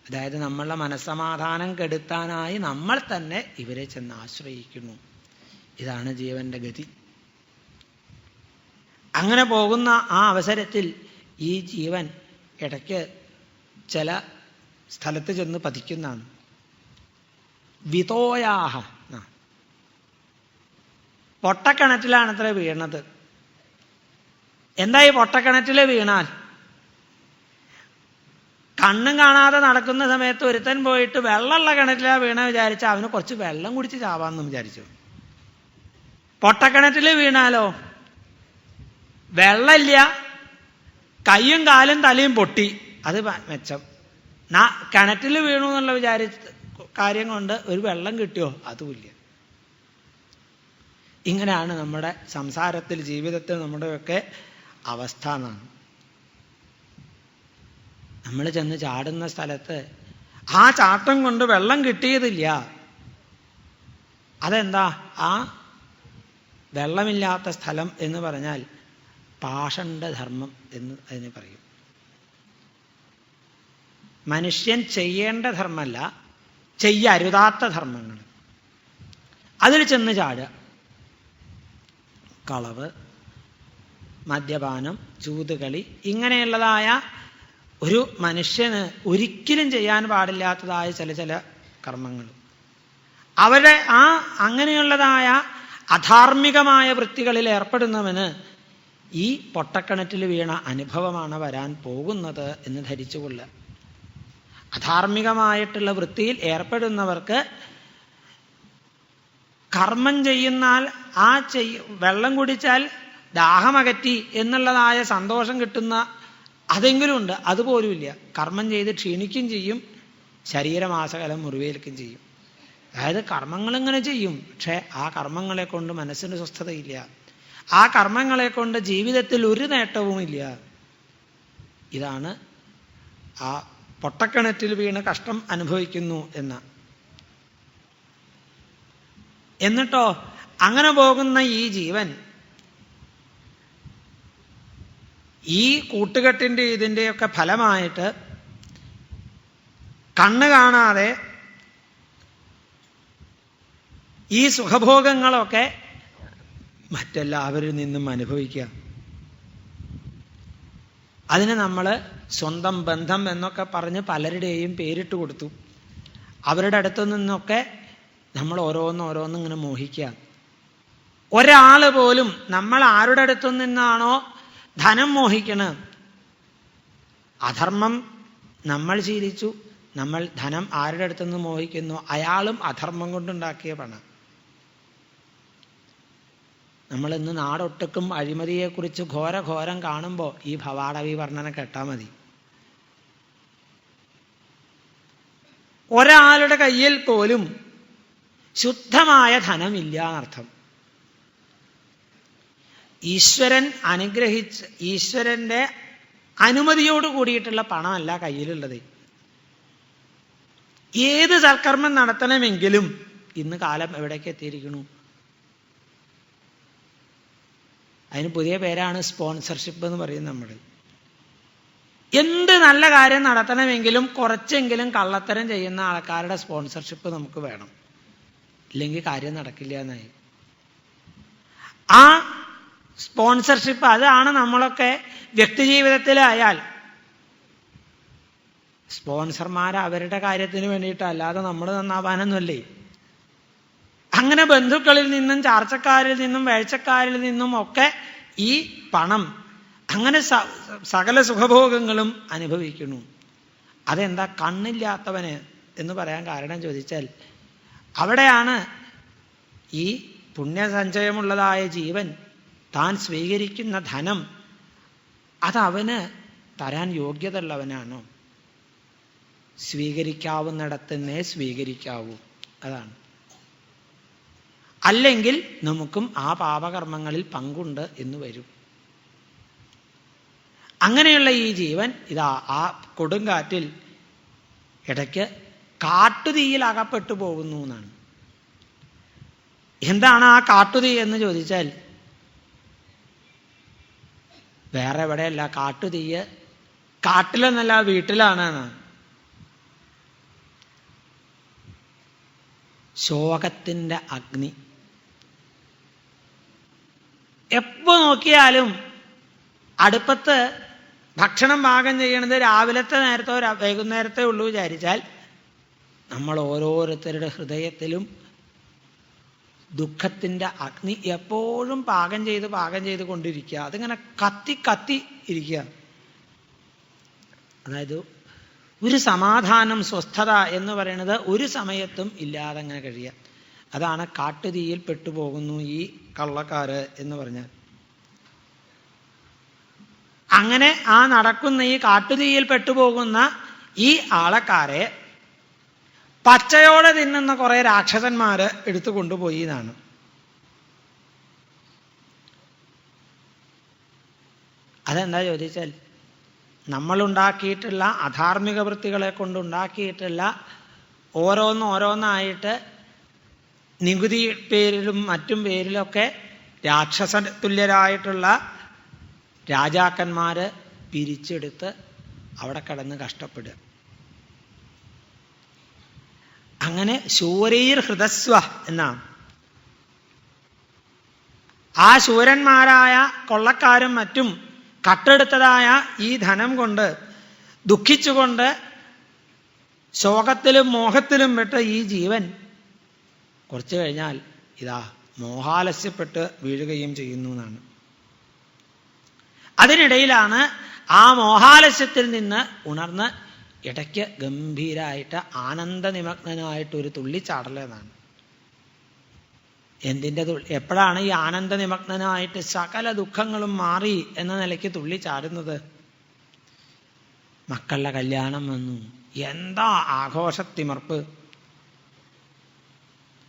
അതായത് നമ്മളുടെ മനസ്സമാധാനം കെടുത്താനായി നമ്മൾ തന്നെ ഇവരെ ചെന്ന് ആശ്രയിക്കുന്നു. ഇതാണ് ജീവന്റെ ഗതി. അങ്ങനെ പോകുന്ന ആ അവസരത്തിൽ ഈ ജീവൻ ഇടയ്ക്ക് ചില സ്ഥലത്ത് ചെന്ന് പതിക്കുന്നതാണ്. വിതോയാഹ, പൊട്ടക്കിണറ്റിലാണത്ര വീണത്. എന്താ ഈ പൊട്ടക്കിണറ്റിൽ വീണാൽ? കണ്ണും കാണാതെ നടക്കുന്ന സമയത്ത് ഒരുത്തൻ പോയിട്ട് വെള്ളമുള്ള കിണറ്റിലാ വീണ വിചാരിച്ച അവന് കുറച്ച് വെള്ളം കുടിച്ച് ചാവാന്ന് വിചാരിച്ചു. പൊട്ടക്കിണറ്റിൽ വീണാലോ വെള്ളമില്ല, കയ്യും കാലും തലയും പൊട്ടി, അത് മെച്ചം. കിണറ്റിൽ വീണു എന്നുള്ള വിചാരിച്ച കാര്യം കൊണ്ട് ഒരു വെള്ളം കിട്ടിയോ? അതുമില്ല. ഇങ്ങനെയാണ് നമ്മുടെ സംസാരത്തിൽ, ജീവിതത്തിൽ നമ്മുടെയൊക്കെ അവസ്ഥ എന്നാണ്. നമ്മൾ ചെന്ന് ചാടുന്ന സ്ഥലത്ത് ആ ചാട്ടം കൊണ്ട് വെള്ളം കിട്ടിയതില്ല. അതെന്താ? ആ വെള്ളമില്ലാത്ത സ്ഥലം എന്ന് പറഞ്ഞാൽ പാഷണ്ഡധർമ്മം എന്ന് അതിന് പറയും. മനുഷ്യൻ ചെയ്യേണ്ട ധർമ്മമല്ല, ചെയ്യരുതാത്ത ധർമ്മങ്ങൾ. അതിൽ ചെന്ന് ചാടുക. കളവ്, മദ്യപാനം, ചൂതുകളി, ഇങ്ങനെയുള്ളതായ ഒരു മനുഷ്യന് ഒരിക്കലും ചെയ്യാൻ പാടില്ലാത്തതായ ചില കർമ്മങ്ങൾ, അവരുടെ അങ്ങനെയുള്ളതായ അധാർമികമായ വൃത്തികളിൽ ഏർപ്പെടുന്നവന് ഈ പൊട്ടക്കിണറ്റിൽ വീണ അനുഭവമാണ് വരാൻ പോകുന്നത് എന്ന് ധരിച്ചുകൊള്ളുക. അധാർമികമായിട്ടുള്ള വൃത്തിയിൽ ഏർപ്പെടുന്നവർക്ക് കർമ്മം ചെയ്യുന്നാൽ വെള്ളം കുടിച്ചാൽ ദാഹമകറ്റി എന്നുള്ളതായ സന്തോഷം കിട്ടുന്ന അതെങ്കിലും ഉണ്ട്. അതുപോലുമില്ല. കർമ്മം ചെയ്ത് ക്ഷീണിക്കും ചെയ്യും, ശരീരമാസകലം മുറിവേൽക്കും ചെയ്യും. അതായത് കർമ്മങ്ങളിങ്ങനെ ചെയ്യും, പക്ഷേ ആ കർമ്മങ്ങളെ കൊണ്ട് മനസ്സിന് സ്വസ്ഥതയില്ല. ആ കർമ്മങ്ങളെ കൊണ്ട് ജീവിതത്തിൽ ഒരു നേട്ടവുമില്ല. ഇതാണ് ആ പൊട്ടക്കിണറ്റിൽ വീണ് കഷ്ടം അനുഭവിക്കുന്നു എന്ന്. എന്നിട്ടോ അങ്ങനെ പോകുന്ന ഈ ജീവൻ ഈ കൂട്ടുകെട്ടിൻ്റെ ഇതിൻ്റെയൊക്കെ ഫലമായിട്ട് കണ്ണ് കാണാതെ ഈ സുഖഭോഗങ്ങളൊക്കെ മറ്റെല്ലാവരിൽ നിന്നും അനുഭവിക്കുക. അതിന് നമ്മൾ സ്വന്തം ബന്ധം എന്നൊക്കെ പറഞ്ഞ് പലരുടെയും പേരിട്ട് കൊടുത്തു. അവരുടെ അടുത്തു നിന്നൊക്കെ നമ്മൾ ഓരോന്നോരോന്നും ഇങ്ങനെ മോഹിക്കുക. ഒരാൾ പോലും നമ്മൾ ആരുടെ അടുത്തു നിന്നാണോ ധനം മോഹിക്കണത്, അധർമ്മം നമ്മൾ ശീലിച്ചു, നമ്മൾ ധനം ആരുടെ അടുത്തുനിന്ന് മോഹിക്കുന്നു, അയാളും അധർമ്മം കൊണ്ടുണ്ടാക്കിയ പണം. നമ്മളിന്ന് നാടൊട്ടുക്കും അഴിമതിയെക്കുറിച്ച് ഘോരം കാണുമ്പോൾ ഈ ഭവാടവി വർണ്ണന കേട്ടാൽ മതി. ഒരാളുടെ കയ്യിൽ പോലും ശുദ്ധമായ ധനമില്ല എന്നർത്ഥം. ഈശ്വരൻ അനുഗ്രഹിച്ച് ഈശ്വരൻ്റെ അനുമതിയോട് കൂടിയിട്ടുള്ള പണമല്ല കയ്യിലുള്ളത്. ഏത് സൽക്കർമ്മം നടത്തണമെങ്കിലും ഇന്ന് കാലം എവിടേക്ക് എത്തിയിരിക്കണു? അതിന് പുതിയ പേരാണ് സ്പോൺസർഷിപ്പ് എന്ന് പറയുന്നത്. നമ്മൾ എന്ത് നല്ല കാര്യം നടത്തണമെങ്കിലും കുറച്ചെങ്കിലും കള്ളത്തരം ചെയ്യുന്ന ആൾക്കാരുടെ സ്പോൺസർഷിപ്പ് നമുക്ക് വേണം, ഇല്ലെങ്കിൽ കാര്യം നടക്കില്ല എന്നായി. ആ സ്പോൺസർഷിപ്പ് അതാണ് നമ്മളൊക്കെ വ്യക്തിജീവിതത്തിലായാൽ സ്പോൺസർമാർ അവരുടെ കാര്യത്തിന് വേണ്ടിയിട്ട്, അല്ലാതെ നമ്മൾ നന്നാവാനൊന്നുമല്ലേ. അങ്ങനെ ബന്ധുക്കളിൽ നിന്നും ചാർച്ചക്കാരിൽ നിന്നും വേഴ്ചക്കാരിൽ നിന്നും ഒക്കെ ഈ പണം, അങ്ങനെ സകല സുഖഭോഗങ്ങളും അനുഭവിക്കുന്നു. അതെന്താ കണ്ണില്ലാത്തവന് എന്ന് പറയാൻ കാരണം ചോദിച്ചാൽ, അവിടെയാണ് ഈ പുണ്യസഞ്ചയമുള്ളതായ ജീവൻ താൻ സ്വീകരിക്കുന്ന ധനം അതവന് തരാൻ യോഗ്യത ഉള്ളവനാണോ? സ്വീകരിക്കാവുന്നിടത്തന്നെ സ്വീകരിക്കാവൂ, അതാണ്. അല്ലെങ്കിൽ നമുക്കും ആ പാപകർമ്മങ്ങളിൽ പങ്കുണ്ട് എന്ന് വരും. അങ്ങനെയുള്ള ഈ ജീവൻ ഇതാ ആ കൊടുങ്കാറ്റിൽ ഇടയ്ക്ക് കാട്ടുതീയിൽ അകപ്പെട്ടു പോകുന്നു എന്നാണ്. എന്താണ് ആ കാട്ടുതീ എന്ന് ചോദിച്ചാൽ, വേറെ എവിടെയല്ല, കാട്ടുതീയ് കാട്ടിലെന്നല്ല വീട്ടിലാണ് എന്നാണ്. ശോകത്തിൻ്റെ അഗ്നി. എപ്പോ നോക്കിയാലും അടുപ്പത്ത് ഭക്ഷണം പാകം ചെയ്യണത് രാവിലത്തെ നേരത്തോ വൈകുന്നേരത്തേ ഉള്ളൂ വിചാരിച്ചാൽ, നമ്മൾ ഓരോരുത്തരുടെ ഹൃദയത്തിലും ദുഃഖത്തിൻ്റെ അഗ്നി എപ്പോഴും പാകം ചെയ്ത് കൊണ്ടിരിക്കുക. അതിങ്ങനെ കത്തി കത്തി ഇരിക്കുക. അതായത് ഒരു സമാധാനം, സ്വസ്ഥത എന്ന് പറയുന്നത് ഒരു സമയത്തും ഇല്ലാതെ അങ്ങനെ കഴിയുക. അതാണ് കാട്ടുതീയിൽ പെട്ടുപോകുന്നു ഈ കള്ളക്കാര് എന്ന് പറഞ്ഞാൽ. അങ്ങനെ ആ നടക്കുന്ന ഈ കാട്ടുതീയിൽ പെട്ടുപോകുന്ന ഈ ആളക്കാരെ പച്ചയോടെ തിന്നുന്ന കുറെ രാക്ഷസന്മാര് എടുത്തു കൊണ്ടുപോയി എന്നാണ്. അതെന്താ ചോദിച്ചാൽ, നമ്മളുണ്ടാക്കിയിട്ടുള്ള അധാർമിക വൃത്തികളെ കൊണ്ടുണ്ടാക്കിയിട്ടുള്ള ഓരോന്നായിട്ട് നികുതി പേരിലും മറ്റും പേരിലൊക്കെ രാക്ഷസ തുല്യരായിട്ടുള്ള രാജാക്കന്മാര് പിരിച്ചെടുത്ത് അവിടെ കിടന്ന് കഷ്ടപ്പെടുക. അങ്ങനെ ശൂരീർ ഹൃദസ്വ എന്നാണ്. ആ ശൂരന്മാരായ കൊള്ളക്കാരും മറ്റും കട്ടെടുത്തതായ ഈ ധനം കൊണ്ട് ദുഃഖിച്ചുകൊണ്ട് ശോകത്തിലും മോഹത്തിലും പെട്ട ഈ ജീവൻ കുറച്ചു കഴിഞ്ഞാൽ ഇതാ മോഹാലസ്യപ്പെട്ട് വീഴുകയും ചെയ്യുന്നു എന്നാണ്. അതിനിടയിലാണ് ആ മോഹാലസ്യത്തിൽ നിന്ന് ഉണർന്ന് ഇടയ്ക്ക് ഗംഭീരായിട്ട് ആനന്ദനിമഗ്നനായിട്ടൊരു തുള്ളിച്ചാടലെന്നാണ്. എന്തിൻ്റെ എപ്പോഴാണ് ഈ ആനന്ദനിമഗ്നനായിട്ട് സകല ദുഃഖങ്ങളും മാറി എന്ന നിലയ്ക്ക് തുള്ളിച്ചാടുന്നത്? മക്കളുടെ കല്യാണം വന്നു, എന്താ ആഘോഷത്തിമർപ്പ്,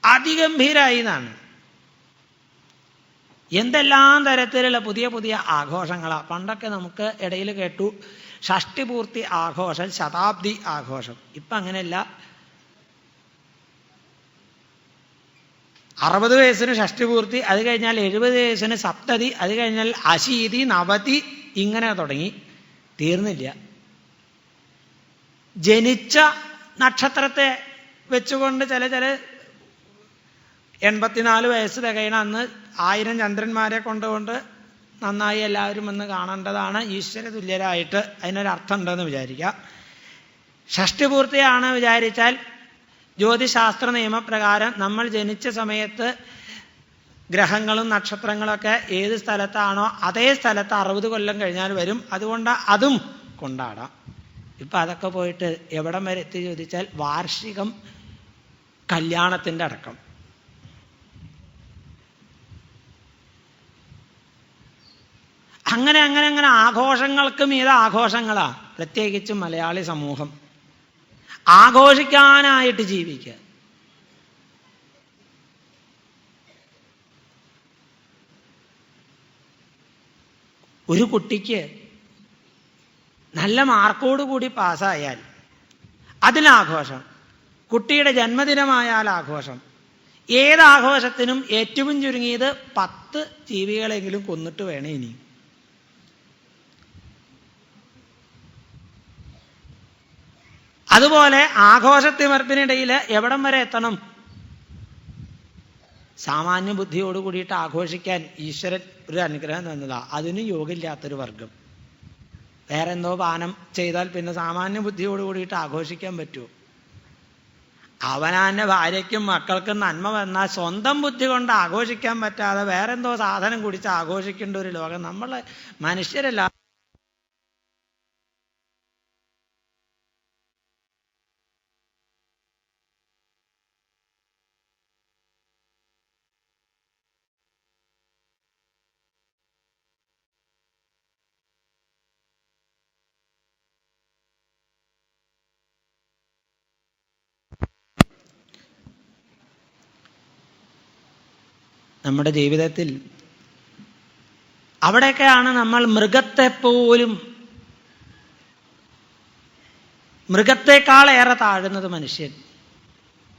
അതിഗംഭീരായി എന്നാണ്. എന്തെല്ലാം തരത്തിലുള്ള പുതിയ പുതിയ ആഘോഷങ്ങളാണ്. പണ്ടൊക്കെ നമുക്ക് ഇടയിൽ കേട്ടു ഷഷ്ടിപൂർത്തി ആഘോഷം, ശതാബ്ദി ആഘോഷം. ഇപ്പം അങ്ങനെയല്ല. 60 വയസ്സിന് ഷഷ്ടിപൂർത്തി, അത് കഴിഞ്ഞാൽ 70 വയസ്സിന് സപ്തതി, അത് കഴിഞ്ഞാൽ അശീതി, നവതി, ഇങ്ങനെ തുടങ്ങി തീർന്നില്ല. ജനിച്ച നക്ഷത്രത്തെ വെച്ചുകൊണ്ട് ചില 84 വയസ്സ് തികയണ അന്ന് 1000 ചന്ദ്രന്മാരെ കൊണ്ടുകൊണ്ട് നന്നായി എല്ലാവരും ഒന്ന് കാണേണ്ടതാണ്. ഈശ്വര തുല്യരായിട്ട് അതിനൊരർത്ഥം ഉണ്ടെന്ന് വിചാരിക്കുക. ഷഷ്ടിപൂർത്തിയാണ് വിചാരിച്ചാൽ ജ്യോതിശാസ്ത്ര നിയമപ്രകാരം നമ്മൾ ജനിച്ച സമയത്ത് ഗ്രഹങ്ങളും നക്ഷത്രങ്ങളൊക്കെ ഏത് സ്ഥലത്താണോ അതേ സ്ഥലത്ത് 60 കൊല്ലം കഴിഞ്ഞാൽ വരും. അതുകൊണ്ട് അതും കൊണ്ടാടാം. ഇപ്പം അതൊക്കെ പോയിട്ട് എവിടം വരെ എത്തി ചോദിച്ചാൽ വാർഷികം കല്യാണത്തിൻ്റെ അടക്കം. അങ്ങനെ അങ്ങനെ അങ്ങനെ ആഘോഷങ്ങൾക്ക് മീതെ ആഘോഷങ്ങളാ. പ്രത്യേകിച്ചും മലയാളി സമൂഹം ആഘോഷിക്കാനായിട്ട് ജീവിക്കുക. ഒരു കുട്ടിക്ക് നല്ല മാർക്കോടുകൂടി പാസ്സായാൽ അതിനാഘോഷം, കുട്ടിയുടെ ജന്മദിനമായാൽ ആഘോഷം. ഏതാഘോഷത്തിനും ഏറ്റവും ചുരുങ്ങിയത് 10 ജീവികളെങ്കിലും കൊന്നിട്ട് വേണേ ഇനി. അതുപോലെ ആഘോഷത്തിമർപ്പിനിടയിൽ എവിടം വരെ എത്തണം? സാമാന്യ ബുദ്ധിയോട് കൂടിയിട്ട് ആഘോഷിക്കാൻ ഈശ്വരൻ ഒരു അനുഗ്രഹം തന്നതാ. അതിന് യോഗമില്ലാത്തൊരു വർഗം. വേറെ എന്തോ പാനം ചെയ്താൽ പിന്നെ സാമാന്യ ബുദ്ധിയോട് കൂടിയിട്ട് ആഘോഷിക്കാൻ പറ്റുമോ? അവനാൻ്റെ ഭാര്യയ്ക്കും മക്കൾക്കും നന്മ വന്നാൽ സ്വന്തം ബുദ്ധി കൊണ്ട് ആഘോഷിക്കാൻ പറ്റാതെ വേറെന്തോ സാധനം കുടിച്ച് ആഘോഷിക്കേണ്ട ഒരു ലോകം. നമ്മൾ മനുഷ്യരല്ല. നമ്മുടെ ജീവിതത്തിൽ അവിടെയൊക്കെയാണ് നമ്മൾ മൃഗത്തെക്കാളേറെ താഴുന്നത് മനുഷ്യൻ.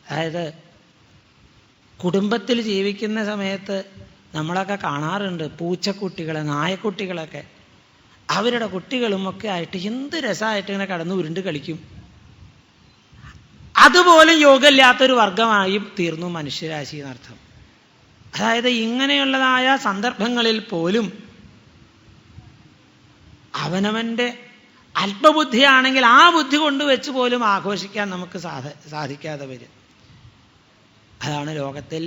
അതായത് കുടുംബത്തിൽ ജീവിക്കുന്ന സമയത്ത് നമ്മളൊക്കെ കാണാറുണ്ട് പൂച്ചക്കുട്ടികളെ, നായക്കുട്ടികളൊക്കെ അവരുടെ കുട്ടികളുമൊക്കെ ആയിട്ട് എന്ത് രസമായിട്ട് ഇങ്ങനെ കടന്ന് ഉരുണ്ട് കളിക്കും. അതുപോലും യോഗമില്ലാത്തൊരു വർഗമായി തീർന്നു മനുഷ്യരാശി എന്നർത്ഥം. അതായത് ഇങ്ങനെയുള്ളതായ സന്ദർഭങ്ങളിൽ പോലും അവനവൻ്റെ അല്പബുദ്ധിയാണെങ്കിൽ ആ ബുദ്ധി കൊണ്ട് വെച്ച് പോലും ആഘോഷിക്കാൻ നമുക്ക് സാധിക്കാതെ വരും. അതാണ് ലോകത്തിൽ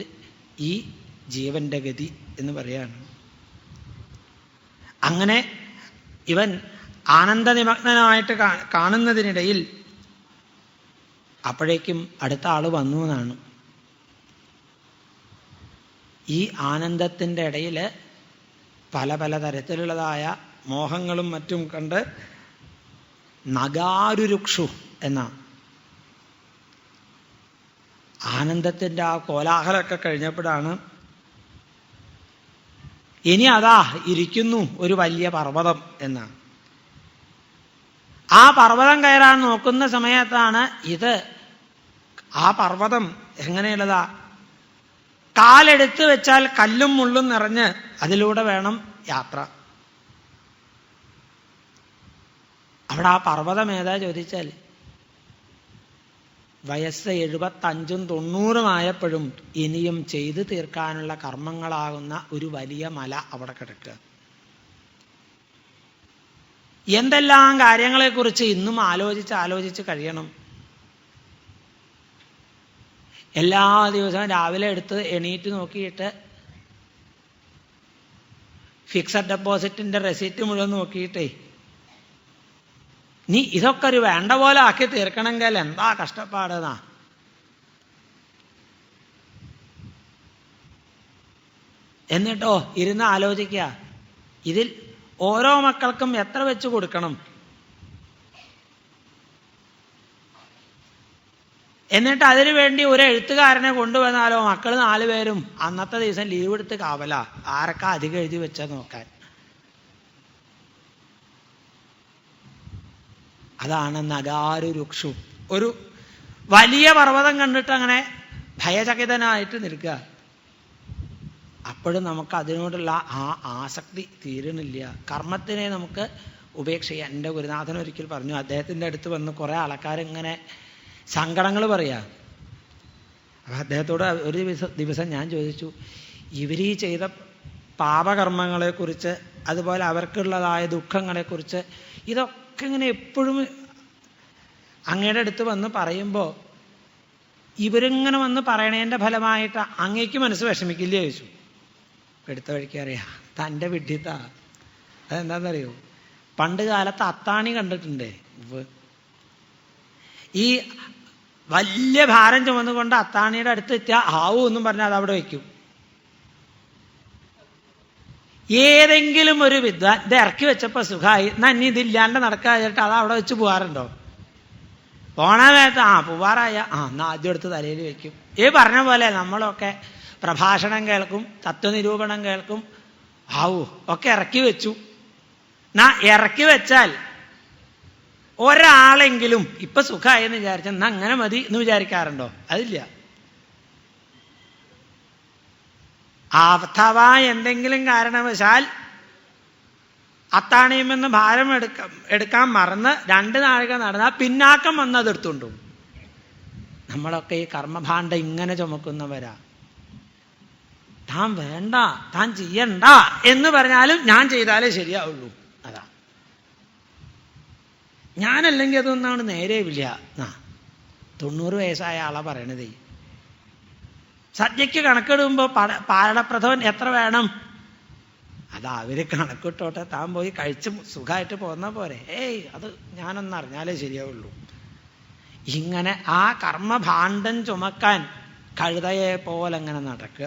ഈ ജീവന്റെ ഗതി എന്ന് പറയാണ്. അങ്ങനെ ഇവൻ ആനന്ദനിമഗ്നനായിട്ട് കാണുന്നതിനിടയിൽ അപ്പോഴേക്കും അടുത്ത ആൾ വന്നു എന്നാണ്. ഈ ആനന്ദത്തിൻ്റെ ഇടയിൽ പല പല തരത്തിലുള്ളതായ മോഹങ്ങളും മറ്റും കണ്ട് നഗാരുരുക്ഷു എന്ന ആനന്ദത്തിൻ്റെ ആ കോലാഹലമൊക്കെ കഴിഞ്ഞപ്പോഴാണ് ഇനി അതാ ഇരിക്കുന്നു ഒരു വലിയ പർവ്വതം എന്നാണ്. ആ പർവ്വതം കയറാൻ നോക്കുന്ന സമയത്താണ് ആ പർവ്വതം എങ്ങനെയുള്ളതാ, കാലെടുത്ത് വെച്ചാൽ കല്ലും മുള്ളും നിറഞ്ഞ് അതിലൂടെ വേണം യാത്ര. അവിടെ ആ പർവ്വതം ഏതാ ചോദിച്ചാൽ വയസ്സ് 75 90 ഇനിയും ചെയ്തു തീർക്കാനുള്ള കർമ്മങ്ങളാകുന്ന ഒരു വലിയ മല അവിടെ കിടക്കുക. എന്തെല്ലാം കാര്യങ്ങളെക്കുറിച്ച് ഇന്നും ആലോചിച്ച് കഴിയണം. എല്ലാ ദിവസവും രാവിലെ എടുത്ത് എണീറ്റ് നോക്കിയിട്ട് ഫിക്സഡ് ഡെപ്പോസിറ്റിൻ്റെ റെസിപ്റ്റ് മുഴുവൻ നോക്കിയിട്ടേ നീ ഇതൊക്കെ ഒരു വേണ്ട പോലെ ആക്കി തീർക്കണമെങ്കിൽ എന്താ കഷ്ടപ്പാടെന്നാ. എന്നിട്ടോ ഇരുന്ന് ആലോചിക്കുക, ഇതിൽ ഓരോ മക്കൾക്കും എത്ര വെച്ച് കൊടുക്കണം, എന്നിട്ട് അതിനു വേണ്ടി ഒരു എഴുത്തുകാരനെ കൊണ്ടുവന്നാലോ മക്കൾ 4 പേരും അന്നത്തെ ദിവസം ലീവ് എടുത്ത് കാവല ആരൊക്കെ അധികം എഴുതി വെച്ചാൽ നോക്കാൻ. അതാണ് നഗാരുരുക്ഷു. ഒരു വലിയ പർവ്വതം കണ്ടിട്ട് അങ്ങനെ ഭയചകിതനായിട്ട് നിൽക്കുക. അപ്പോഴും നമുക്ക് അതിനോടുള്ള ആ ആസക്തി തീരുന്നില്ല. കർമ്മത്തിനെ നമുക്ക് ഉപേക്ഷിക്കാം. എൻ്റെ ഗുരുനാഥൻ ഒരിക്കൽ പറഞ്ഞു, അദ്ദേഹത്തിൻ്റെ അടുത്ത് വന്ന് കുറേ ആൾക്കാരിങ്ങനെ സങ്കടങ്ങൾ പറയാ. അപ്പം അദ്ദേഹത്തോട് ഒരു ദിവസം ഞാൻ ചോദിച്ചു, ഇവരീ ചെയ്ത പാപകർമ്മങ്ങളെക്കുറിച്ച് അതുപോലെ അവർക്കുള്ളതായ ദുഃഖങ്ങളെക്കുറിച്ച് ഇതൊക്കെ ഇങ്ങനെ എപ്പോഴും അങ്ങയുടെ അടുത്ത് വന്ന് പറയുമ്പോൾ ഇവരിങ്ങനെ വന്ന് പറയണതിൻ്റെ ഫലമായിട്ട് അങ്ങേക്ക് മനസ്സ് വിഷമിക്കില്ല ചോദിച്ചു. എടുത്ത വഴിക്ക് അറിയാം തൻ്റെ വിഡ്ഢിത്താ. അതെന്താണെന്നറിയോ, പണ്ട് കാലത്ത് അത്താണി കണ്ടിട്ടുണ്ടേ, ഈ വലിയ ഭാരം ചുമന്നുകൊണ്ട് അത്താണിയുടെ അടുത്ത് എത്തിയാൽ ആവൂ എന്നും പറഞ്ഞാൽ അത് അവിടെ വയ്ക്കും. ഏതെങ്കിലും ഒരു വിദ്വാൻ ഇത് ഇറക്കി വെച്ചപ്പോൾ സുഖമായി, നന്ദി ഇതില്ലാണ്ട് നടക്കാതിട്ട് അത് അവിടെ വെച്ച് പോകാറുണ്ടോ? പോണ നേരത്ത് പോവാറായ എന്നാൽ ആദ്യം എടുത്ത് തലയിൽ വയ്ക്കും. ഈ പറഞ്ഞ പോലെ നമ്മളൊക്കെ പ്രഭാഷണം കേൾക്കും, തത്വനിരൂപണം കേൾക്കും, ഒക്കെ ഇറക്കി വെച്ചു. ഇറക്കി വെച്ചാൽ ഒരാളെങ്കിലും ഇപ്പൊ സുഖമായെന്ന് വിചാരിച്ചാൽ എന്നാ അങ്ങനെ മതി എന്ന് വിചാരിക്കാറുണ്ടോ? അതില്ല. അഥവാ എന്തെങ്കിലും കാരണവശാൽ അത്താണിയുമെന്ന് ഭാരം എടുക്കാൻ മറന്ന് 2 നാഴിക നടന്നാൽ പിന്നാക്കം വന്ന് അതെടുത്തുണ്ടു. നമ്മളൊക്കെ ഈ കർമ്മഭാണ്ഡം ഇങ്ങനെ ചുമക്കുന്നവരാ. താൻ വേണ്ട, താൻ ചെയ്യണ്ട എന്ന് പറഞ്ഞാലും ഞാൻ ചെയ്താലേ ശരിയാവുള്ളൂ. അതാ ഞാനല്ലെങ്കിൽ അതൊന്നാണ് നേരെയില്ല. 90 വയസ്സായ ആളാ പറയണതേ. സദ്യക്ക് കണക്കിടുമ്പോൾ പാലടപ്രഥമൻ എത്ര വേണം? അത് അവര് കണക്കിട്ടോട്ടെ, താൻ പോയി കഴിച്ച് സുഖമായിട്ട് പോന്ന പോരെ. അത് ഞാനൊന്നറിഞ്ഞാലേ ശരിയാവുള്ളൂ. ഇങ്ങനെ ആ കർമ്മഭാണ്ഡം ചുമക്കാൻ കഴുതയെ പോലെ അങ്ങനെ നടക്കുക.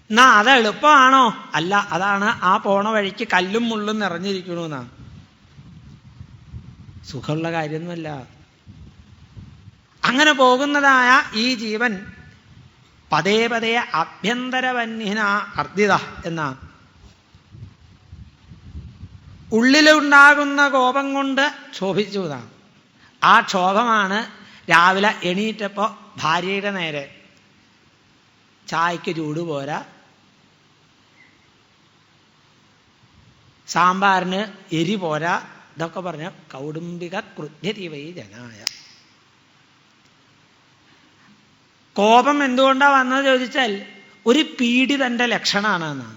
എന്നാ അത് എളുപ്പമാണോ? അല്ല, അതാണ് ആ പോണ വഴിക്ക് കല്ലും മുള്ളും നിറഞ്ഞിരിക്കണമെന്നാ. സുഖമുള്ള കാര്യമൊന്നുമല്ല. അങ്ങനെ പോകുന്നതായ ഈ ജീവൻ പതേ പതേ ആഭ്യന്തരവന്യന അർദ്ധിത എന്ന ഉള്ളിലുണ്ടാകുന്ന കോപം കൊണ്ട് ക്ഷോഭിച്ചു എന്നാണ്. ആ ക്ഷോഭമാണ് രാവിലെ എണീറ്റപ്പോൾ ഭാര്യയുടെ നേരെ ചായക്ക് ചൂട് പോരാ, സാമ്പാറിന് എരി പോരാ, ഇതൊക്കെ പറഞ്ഞ കൗടുംബിക ക്രുദ്ധ്യതിവൈ ജനായ. കോപം എന്തുകൊണ്ടാണ് വന്നത് ചോദിച്ചാൽ ഒരു പീഡിതന്റെ ലക്ഷണമാണ്.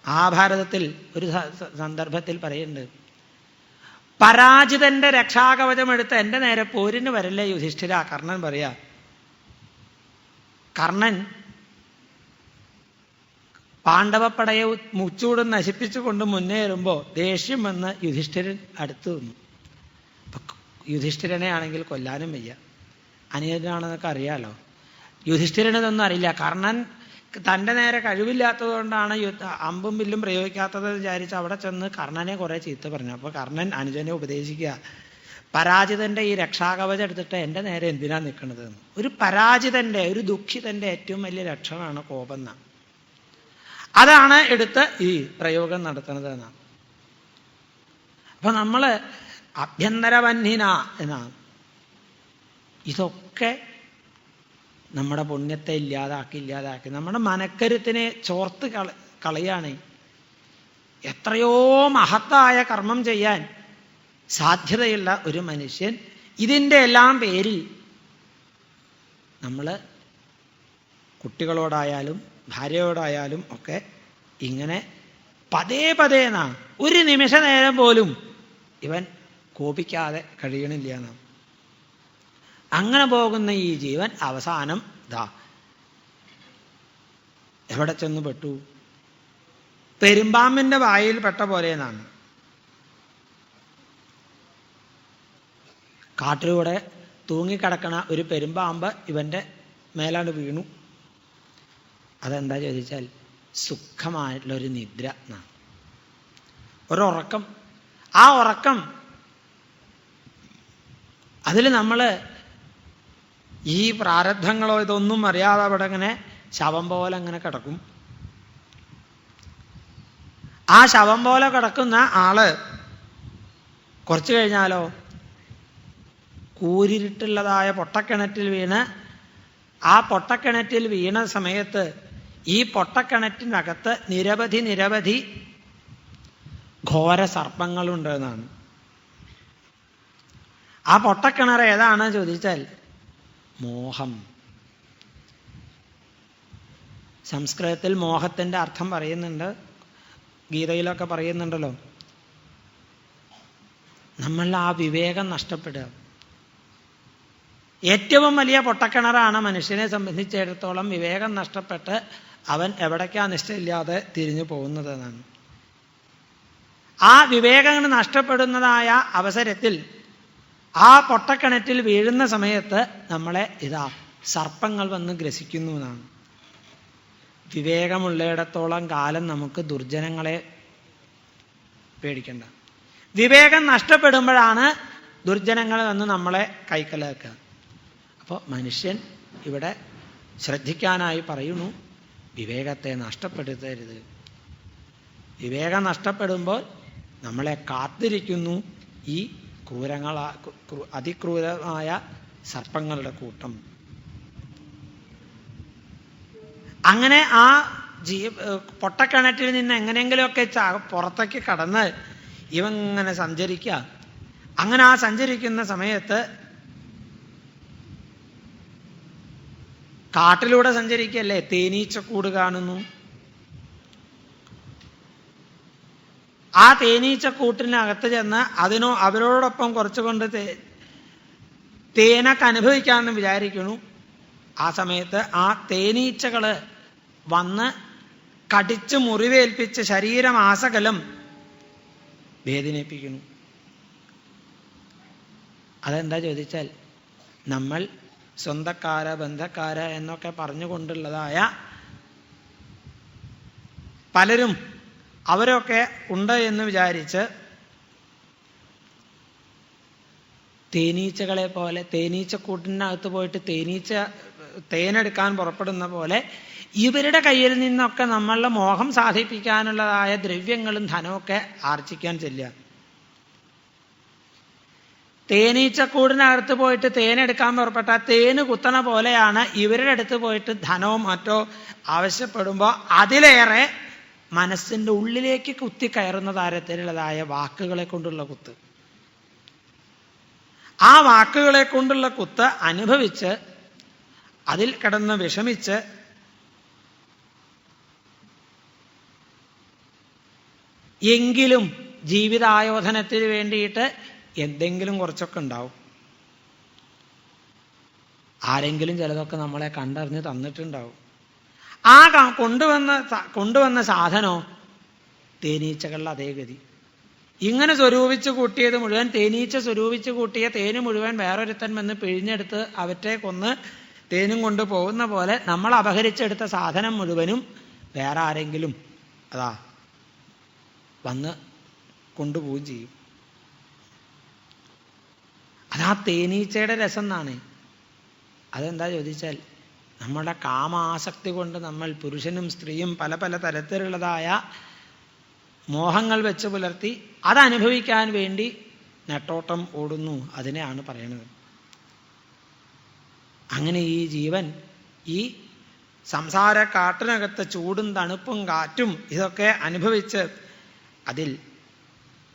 മഹാഭാരതത്തിൽ ഒരു സന്ദർഭത്തിൽ പറയുന്നുണ്ട്, പരാജിതന്റെ രക്ഷാകവചമെടുത്ത് എൻ്റെ നേരെ പോരിന് വരല്ലേ യുധിഷ്ഠിര. കർണൻ പറയാ. കർണൻ പാണ്ഡവപ്പടയെ മുച്ചൂടും നശിപ്പിച്ചുകൊണ്ട് മുന്നേറുമ്പോൾ ദേഷ്യം വന്ന് യുധിഷ്ഠിരൻ അടുത്തു വന്നു. യുധിഷ്ഠിരനെ ആണെങ്കിൽ കൊല്ലാനും വയ്യ, അനിയനാണെന്നൊക്കെ അറിയാലോ. യുധിഷ്ഠിരനതൊന്നും അറിയില്ല. കർണൻ തൻ്റെ നേരെ കഴിവില്ലാത്തത് കൊണ്ടാണ് അമ്പും വില്ലും പ്രയോഗിക്കാത്തത് വിചാരിച്ച് അവിടെ ചെന്ന് കർണനെ കുറേ ചീത്ത പറഞ്ഞു. അപ്പോൾ കർണൻ അനുജനെ ഉപദേശിക്കുക, പരാജിതൻ്റെ ഈ രക്ഷാകവചം എടുത്തിട്ട് എൻ്റെ നേരെ എന്തിനാ നിൽക്കുന്നത്? ഒരു പരാജിതൻ്റെ, ഒരു ദുഃഖിതൻ്റെ ഏറ്റവും വലിയ ലക്ഷണമാണ് കോപം എന്നാണ്. അതാണ് എടുത്ത് ഈ പ്രയോഗം നടത്തുന്നത് എന്നാണ്. അപ്പം നമ്മൾ ആഭ്യന്തരവന്യന എന്നാണ്. ഇതൊക്കെ നമ്മുടെ പുണ്യത്തെ ഇല്ലാതാക്കി നമ്മുടെ മനക്കരുത്തിനെ ചോർത്ത് കളയാണ്. എത്രയോ മഹത്തായ കർമ്മം ചെയ്യാൻ സാധ്യതയുള്ള ഒരു മനുഷ്യൻ ഇതിൻ്റെ എല്ലാം പേരിൽ നമ്മൾ കുട്ടികളോടായാലും ഭാര്യയോടായാലും ഒക്കെ ഇങ്ങനെ പതേ പതേ എന്നാണ്. ഒരു നിമിഷ നേരം പോലും ഇവൻ കോപിക്കാതെ കഴിയണില്ല എന്നാണ്. അങ്ങനെ പോകുന്ന ഈ ജീവൻ അവസാനം എവിടെ ചെന്ന് പെട്ടു? പെരുമ്പാമ്പിൻ്റെ വായിൽ പെട്ട പോലെ എന്നാണ്. കാട്ടിലൂടെ തൂങ്ങിക്കിടക്കണ ഒരു പെരുമ്പാമ്പ് ഇവൻ്റെ മേലാണ്ട് വീണു. അതെന്താ ചോദിച്ചാൽ സുഖമായിട്ടുള്ളൊരു നിദ്ര എന്നാണ്, ഒരുറക്കം. ആ ഉറക്കം അതിൽ നമ്മൾ ഈ പ്രാരബ്ധങ്ങളോ ഇതൊന്നും അറിയാതെ അവിടെ ഇങ്ങനെ ശവം പോലെ അങ്ങനെ കിടക്കും. ആ ശവം പോലെ കിടക്കുന്ന ആള് കുറച്ച് കഴിഞ്ഞാലോ കൂരിരുട്ടുള്ളതായ പൊട്ടക്കിണറ്റിൽ വീണ്, ആ പൊട്ടക്കിണറ്റിൽ വീണ സമയത്ത് ഈ പൊട്ടക്കിണറ്റിനകത്ത് നിരവധി ഘോര സർപ്പങ്ങളുണ്ടെന്നാണ്. ആ പൊട്ടക്കിണർ ഏതാണ് ചോദിച്ചാൽ മോഹം. സംസ്കൃതത്തിൽ മോഹത്തിൻ്റെ അർത്ഥം പറയുന്നുണ്ട്, ഗീതയിലൊക്കെ പറയുന്നുണ്ടല്ലോ. നമ്മളുടെ ആ വിവേകം നഷ്ടപ്പെടുക. ഏറ്റവും വലിയ പൊട്ടക്കിണറാണ് മനുഷ്യനെ സംബന്ധിച്ചിടത്തോളം വിവേകം നഷ്ടപ്പെട്ട് അവൻ എവിടേക്കാ നിശ്ചയമില്ലാതെ തിരിഞ്ഞു പോകുന്നതെന്നാണ്. ആ വിവേകം നഷ്ടപ്പെടുന്നതായ അവസരത്തിൽ ആ പൊട്ടക്കിണറ്റിൽ വീഴുന്ന സമയത്ത് നമ്മളെ സർപ്പങ്ങൾ വന്ന് ഗ്രസിക്കുന്നു എന്നാണ്. വിവേകമുള്ളിടത്തോളം കാലം നമുക്ക് ദുർജനങ്ങളെ പേടിക്കണ്ട. വിവേകം നഷ്ടപ്പെടുമ്പോഴാണ് ദുർജനങ്ങൾ വന്ന് നമ്മളെ കൈക്കലാക്കുക. അപ്പോൾ മനുഷ്യൻ ഇവിടെ ശ്രദ്ധിക്കാനായി പറയുന്നു, വിവേകത്തെ നഷ്ടപ്പെടുത്തരുത്. വിവേകം നഷ്ടപ്പെടുമ്പോൾ നമ്മളെ കാത്തിരിക്കുന്നു ഈ അതിക്രൂരമായ സർപ്പങ്ങളുടെ കൂട്ടം. അങ്ങനെ ആ പൊട്ടക്കിണറ്റിൽ നിന്ന് എങ്ങനെയെങ്കിലുമൊക്കെ പുറത്തേക്ക് കടന്ന് ഇവങ്ങനെ സഞ്ചരിക്കുക. അങ്ങനെ ആ സഞ്ചരിക്കുന്ന സമയത്ത് കാട്ടിലൂടെ സഞ്ചരിക്കല്ലേ, തേനീച്ചക്കൂട് കാണുന്നു. ആ തേനീച്ചക്കൂട്ടിനകത്ത് ചെന്ന് അവരോടൊപ്പം കുറച്ചുകൊണ്ട് തേനൊക്കെ അനുഭവിക്കാമെന്ന് വിചാരിക്കുന്നു. ആ സമയത്ത് ആ തേനീച്ചകൾ വന്ന് കടിച്ച് മുറിവേൽപ്പിച്ച് ശരീരമാസകലം വേദനിപ്പിക്കുന്നു. അതെന്താ ചോദിച്ചാൽ, നമ്മൾ സ്വന്തക്കാര ബന്ധക്കാര എന്നൊക്കെ പറഞ്ഞുകൊണ്ടുള്ളതായ പലരും അവരൊക്കെ ഉണ്ട് എന്ന് വിചാരിച്ച് തേനീച്ചകളെ പോലെ തേനീച്ചക്കൂട്ടിനകത്ത് പോയിട്ട് തേനെടുക്കാൻ പുറപ്പെടുന്ന പോലെ ഇവരുടെ കയ്യിൽ നിന്നൊക്കെ നമ്മളുടെ മോഹം സാധിപ്പിക്കാനുള്ളതായ ദ്രവ്യങ്ങളും ധനമൊക്കെ ആർജിക്കാൻ ചെല്ലുക. തേനീച്ചക്കൂടിനകത്ത് പോയിട്ട് തേനെടുക്കാൻ പുറപ്പെട്ട തേന് കുത്തണ പോലെയാണ് ഇവരുടെ അടുത്ത് പോയിട്ട് ധനമോ മറ്റോ ആവശ്യപ്പെടുമ്പോൾ അതിലേറെ മനസ്സിൻ്റെ ഉള്ളിലേക്ക് കുത്തിക്കയറുന്ന തരത്തിലുള്ളതായ വാക്കുകളെ കൊണ്ടുള്ള കുത്ത്. ആ വാക്കുകളെ കൊണ്ടുള്ള കുത്ത് അനുഭവിച്ച് അതിൽ കിടന്ന് വിഷമിച്ച് എങ്കിലും ജീവിതായോധനത്തിന് വേണ്ടിയിട്ട് എന്തെങ്കിലും കുറച്ചൊക്കെ ഉണ്ടാവും. ആരെങ്കിലും ചിലതൊക്കെ നമ്മളെ കണ്ടറിഞ്ഞ് തന്നിട്ടുണ്ടാവും. ആ കൊണ്ടുവന്ന സാധനോ തേനീച്ചകളുടെ അതേ ഗതി. ഇങ്ങനെ സ്വരൂപിച്ച് കൂട്ടിയത് മുഴുവൻ തേനീച്ച സ്വരൂപിച്ച് കൂട്ടിയ തേന് മുഴുവൻ വേറൊരുത്തൻ വന്ന് പിഴിഞ്ഞെടുത്ത് അവറ്റെ കൊന്ന് തേനും കൊണ്ട് പോകുന്ന പോലെ നമ്മൾ അപഹരിച്ചെടുത്ത സാധനം മുഴുവനും വേറെ ആരെങ്കിലും വന്ന് കൊണ്ടുപോവുകയും ചെയ്യും. അതാ തേനീച്ചയുടെ രസം എന്നാണ്. അതെന്താ ചോദിച്ചാൽ, നമ്മുടെ കാമാസക്തി കൊണ്ട് നമ്മൾ പുരുഷനും സ്ത്രീയും പല പല തരത്തിലുള്ളതായ മോഹങ്ങൾ വെച്ച് പുലർത്തി അതനുഭവിക്കാൻ വേണ്ടി നെട്ടോട്ടം ഓടുന്നു. അതിനെയാണ് പറയണത്. അങ്ങനെ ഈ ജീവൻ ഈ സംസാര കാട്ടിനകത്ത് ചൂടും തണുപ്പും കാറ്റും ഇതൊക്കെ അനുഭവിച്ച് അതിൽ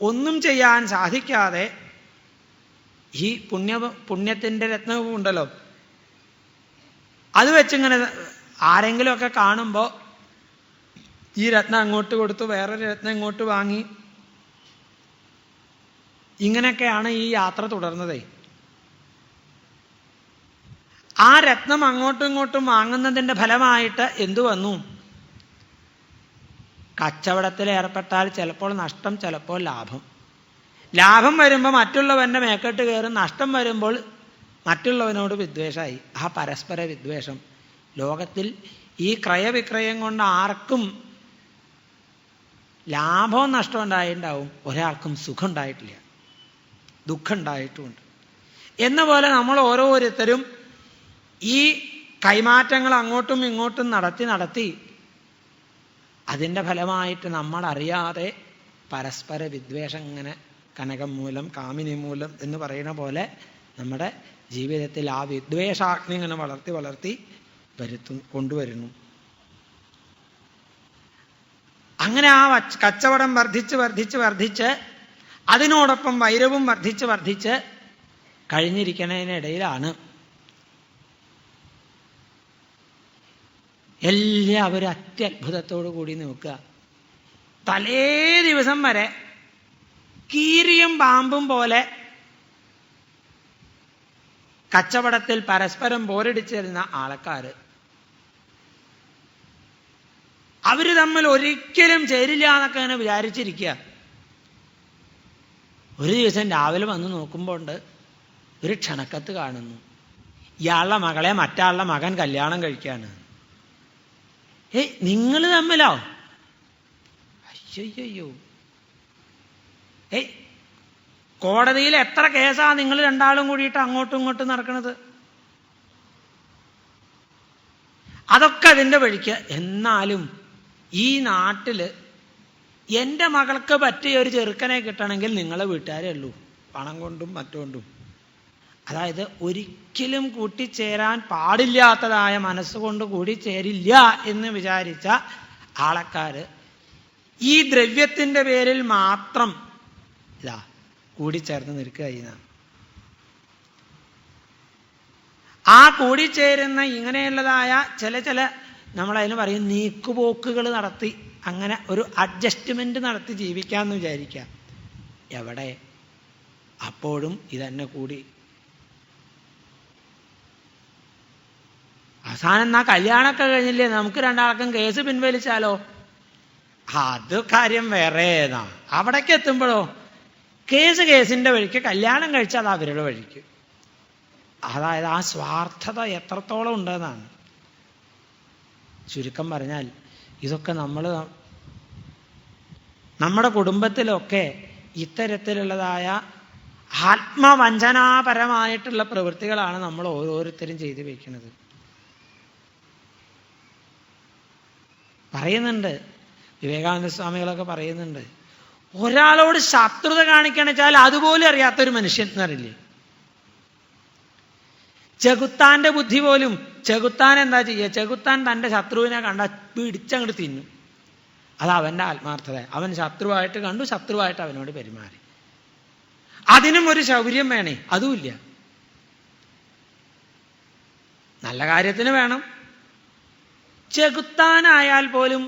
ഒന്നും ചെയ്യാൻ സാധിക്കാതെ ഈ പുണ്യത്തിൻ്റെ രത്നവും ഉണ്ടല്ലോ, അത് വെച്ചിങ്ങനെ ആരെങ്കിലുമൊക്കെ കാണുമ്പോൾ ഈ രത്നം അങ്ങോട്ട് കൊടുത്തു, വേറൊരു രത്നം ഇങ്ങോട്ട് വാങ്ങി, ഇങ്ങനെയൊക്കെയാണ് ഈ യാത്ര തുടർന്നത്. ആ രത്നം അങ്ങോട്ടും ഇങ്ങോട്ടും വാങ്ങുന്നതിൻ്റെ ഫലമായിട്ട് എന്തു വന്നു? കച്ചവടത്തിൽ ഏർപ്പെട്ടാൽ ചിലപ്പോൾ നഷ്ടം, ചിലപ്പോൾ ലാഭം. ലാഭം വരുമ്പോൾ മറ്റുള്ളവൻ്റെ മേക്കെട്ട് കയറും, നഷ്ടം വരുമ്പോൾ മറ്റുള്ളവനോട് വിദ്വേഷമായി. ആ പരസ്പര വിദ്വേഷം ലോകത്തിൽ ഈ ക്രയവിക്രയം കൊണ്ട് ആർക്കും ലാഭവും നഷ്ടം ഉണ്ടായിട്ടുണ്ടാവും, ഒരാൾക്കും സുഖം ഉണ്ടായിട്ടില്ല, ദുഃഖം ഉണ്ടായിട്ടുമുണ്ട്. എന്ന പോലെ നമ്മൾ ഓരോരുത്തരും ഈ കൈമാറ്റങ്ങൾ അങ്ങോട്ടും ഇങ്ങോട്ടും നടത്തി അതിൻ്റെ ഫലമായിട്ട് നമ്മളറിയാതെ പരസ്പര വിദ്വേഷം ഇങ്ങനെ കനകം മൂലം കാമിനി മൂലം എന്ന് പറയുന്ന പോലെ നമ്മുടെ ജീവിതത്തിൽ ആ വിദ്വേഷാഗ്നി ഇങ്ങനെ വളർത്തി കൊണ്ടുവരുന്നു. അങ്ങനെ ആ കച്ചവടം വർദ്ധിച്ച് അതിനോടൊപ്പം വൈരവും വർദ്ധിച്ച് കഴിഞ്ഞിരിക്കുന്നതിനിടയിലാണ് എല്ലാവരും അത്യത്ഭുതത്തോടു കൂടി നോക്കുക. തലേ ദിവസം വരെ കീരിയും പാമ്പും പോലെ കച്ചവടത്തിൽ പരസ്പരം പോരടിച്ചിരുന്ന ആൾക്കാർ അവർ തമ്മിൽ ഒരിക്കലും ചേരില്ല എന്നൊക്കെ അങ്ങനെ വിചാരിച്ചിരിക്കുക. ഒരു ദിവസം രാവിലെ വന്ന് നോക്കുമ്പോൾ ഒരു ക്ഷണക്കത്ത് കാണുന്നു. ഇയാളുടെ മകളെ മറ്റാളുടെ മകൻ കല്യാണം കഴിക്കുകയാണ്. നിങ്ങൾ തമ്മിലോ? അയ്യോ, കോടതിയിൽ എത്ര കേസാ നിങ്ങൾ രണ്ടാളും കൂടിയിട്ട് അങ്ങോട്ടും ഇങ്ങോട്ടും നടക്കണത്? അതൊക്കെ അതിൻ്റെ വഴിക്ക്. എന്നാലും ഈ നാട്ടിൽ എൻ്റെ മകൾക്ക് പറ്റിയ ഒരു ചെറുക്കനെ കിട്ടണമെങ്കിൽ നിങ്ങളെ വീട്ടുകാരേ ഉള്ളൂ, പണം കൊണ്ടും മറ്റുകൊണ്ടും. അതായത് ഒരിക്കലും കൂട്ടിച്ചേരാൻ പാടില്ലാത്തതായ മനസ്സുകൊണ്ട് കൂടിച്ചേരില്ല എന്ന് വിചാരിച്ച ആളക്കാർ ഈ ദ്രവ്യത്തിൻ്റെ പേരിൽ മാത്രം കൂടിച്ചേർന്ന് നിൽക്കുക. ആ കൂടിച്ചേരുന്ന ഇങ്ങനെയുള്ളതായ ചില നമ്മളതിന് പറയും നീക്കുപോക്കുകൾ നടത്തി അങ്ങനെ ഒരു അഡ്ജസ്റ്റ്മെന്റ് നടത്തി ജീവിക്കാമെന്ന് വിചാരിക്കാം. എവിടെ? അപ്പോഴും ഇതന്നെ കൂടി. അവസാനം എന്നാ കല്യാണമൊക്കെ കഴിഞ്ഞില്ലേ, നമുക്ക് രണ്ടാൾക്കും കേസ് പിൻവലിച്ചാലോ? അത് കാര്യം വേറെ. അവിടേക്ക് എത്തുമ്പോഴോ കേസിന്റെ വഴിക്ക്, കല്യാണം കഴിച്ചാൽ അത് അവരുടെ വഴിക്ക്. അതായത് ആ സ്വാർത്ഥത എത്രത്തോളം ഉണ്ടെന്നാണ്. ചുരുക്കം പറഞ്ഞാൽ ഇതൊക്കെ നമ്മുടെ കുടുംബത്തിലൊക്കെ ഇത്തരത്തിലുള്ളതായ ആത്മവഞ്ചനാപരമായിട്ടുള്ള പ്രവൃത്തികളാണ് നമ്മൾ ഓരോരുത്തരും ചെയ്തു വയ്ക്കുന്നത്. പറയുന്നുണ്ട്, വിവേകാനന്ദ സ്വാമികളൊക്കെ പറയുന്നുണ്ട്, ഒരാളോട് ശത്രുത കാണിക്കണെച്ചാൽ അതുപോലും അറിയാത്തൊരു മനുഷ്യൻ എന്ന് പറയില്ലേ. ചെകുത്താന്റെ ബുദ്ധി പോലും, ചെകുത്താൻ എന്താ ചെയ്യുക? ചെകുത്താൻ തൻ്റെ ശത്രുവിനെ കണ്ട പിടിച്ചങ്ങോട്ട് തിന്നു. അത് അവൻ്റെ ആത്മാർത്ഥത. അവൻ ശത്രുവായിട്ട് കണ്ടു, ശത്രുവായിട്ട് അവനോട് പെരുമാറി. അതിനും ഒരു ശൗര്യം വേണേ, അതുമില്ല. നല്ല കാര്യത്തിന് വേണം. ചെകുത്താനായാൽ പോലും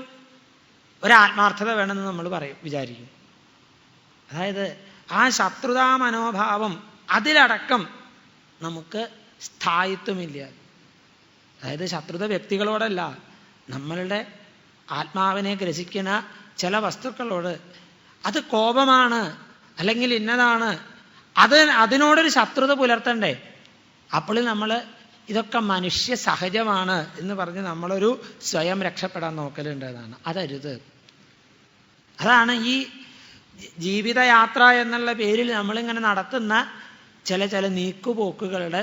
ഒരാത്മാർത്ഥത വേണമെന്ന് നമ്മൾ വിചാരിക്കും. അതായത് ആ ശത്രുതാ മനോഭാവം, അതിലടക്കം നമുക്ക് സ്ഥായിത്വമില്ല. അതായത് ശത്രുത വ്യക്തികളോടല്ല, നമ്മളുടെ ആത്മാവിനെ ഗ്രസിക്കുന്ന ചില വസ്തുക്കളോട്. അത് കോപമാണ്, അല്ലെങ്കിൽ ഇന്നതാണ്, അതിനോടൊരു ശത്രുത പുലർത്തണ്ടേ? അപ്പോൾ നമ്മൾ ഇതൊക്കെ മനുഷ്യ സഹജമാണ് എന്ന് പറഞ്ഞ് നമ്മളൊരു സ്വയം രക്ഷപ്പെടാൻ നോക്കലുണ്ടെന്നാണ്. അതരുത്. അതാണ് ഈ ജീവിതയാത്ര എന്നുള്ള പേരിൽ നമ്മളിങ്ങനെ നടത്തുന്ന ചില നീക്കുപോക്കുകളുടെ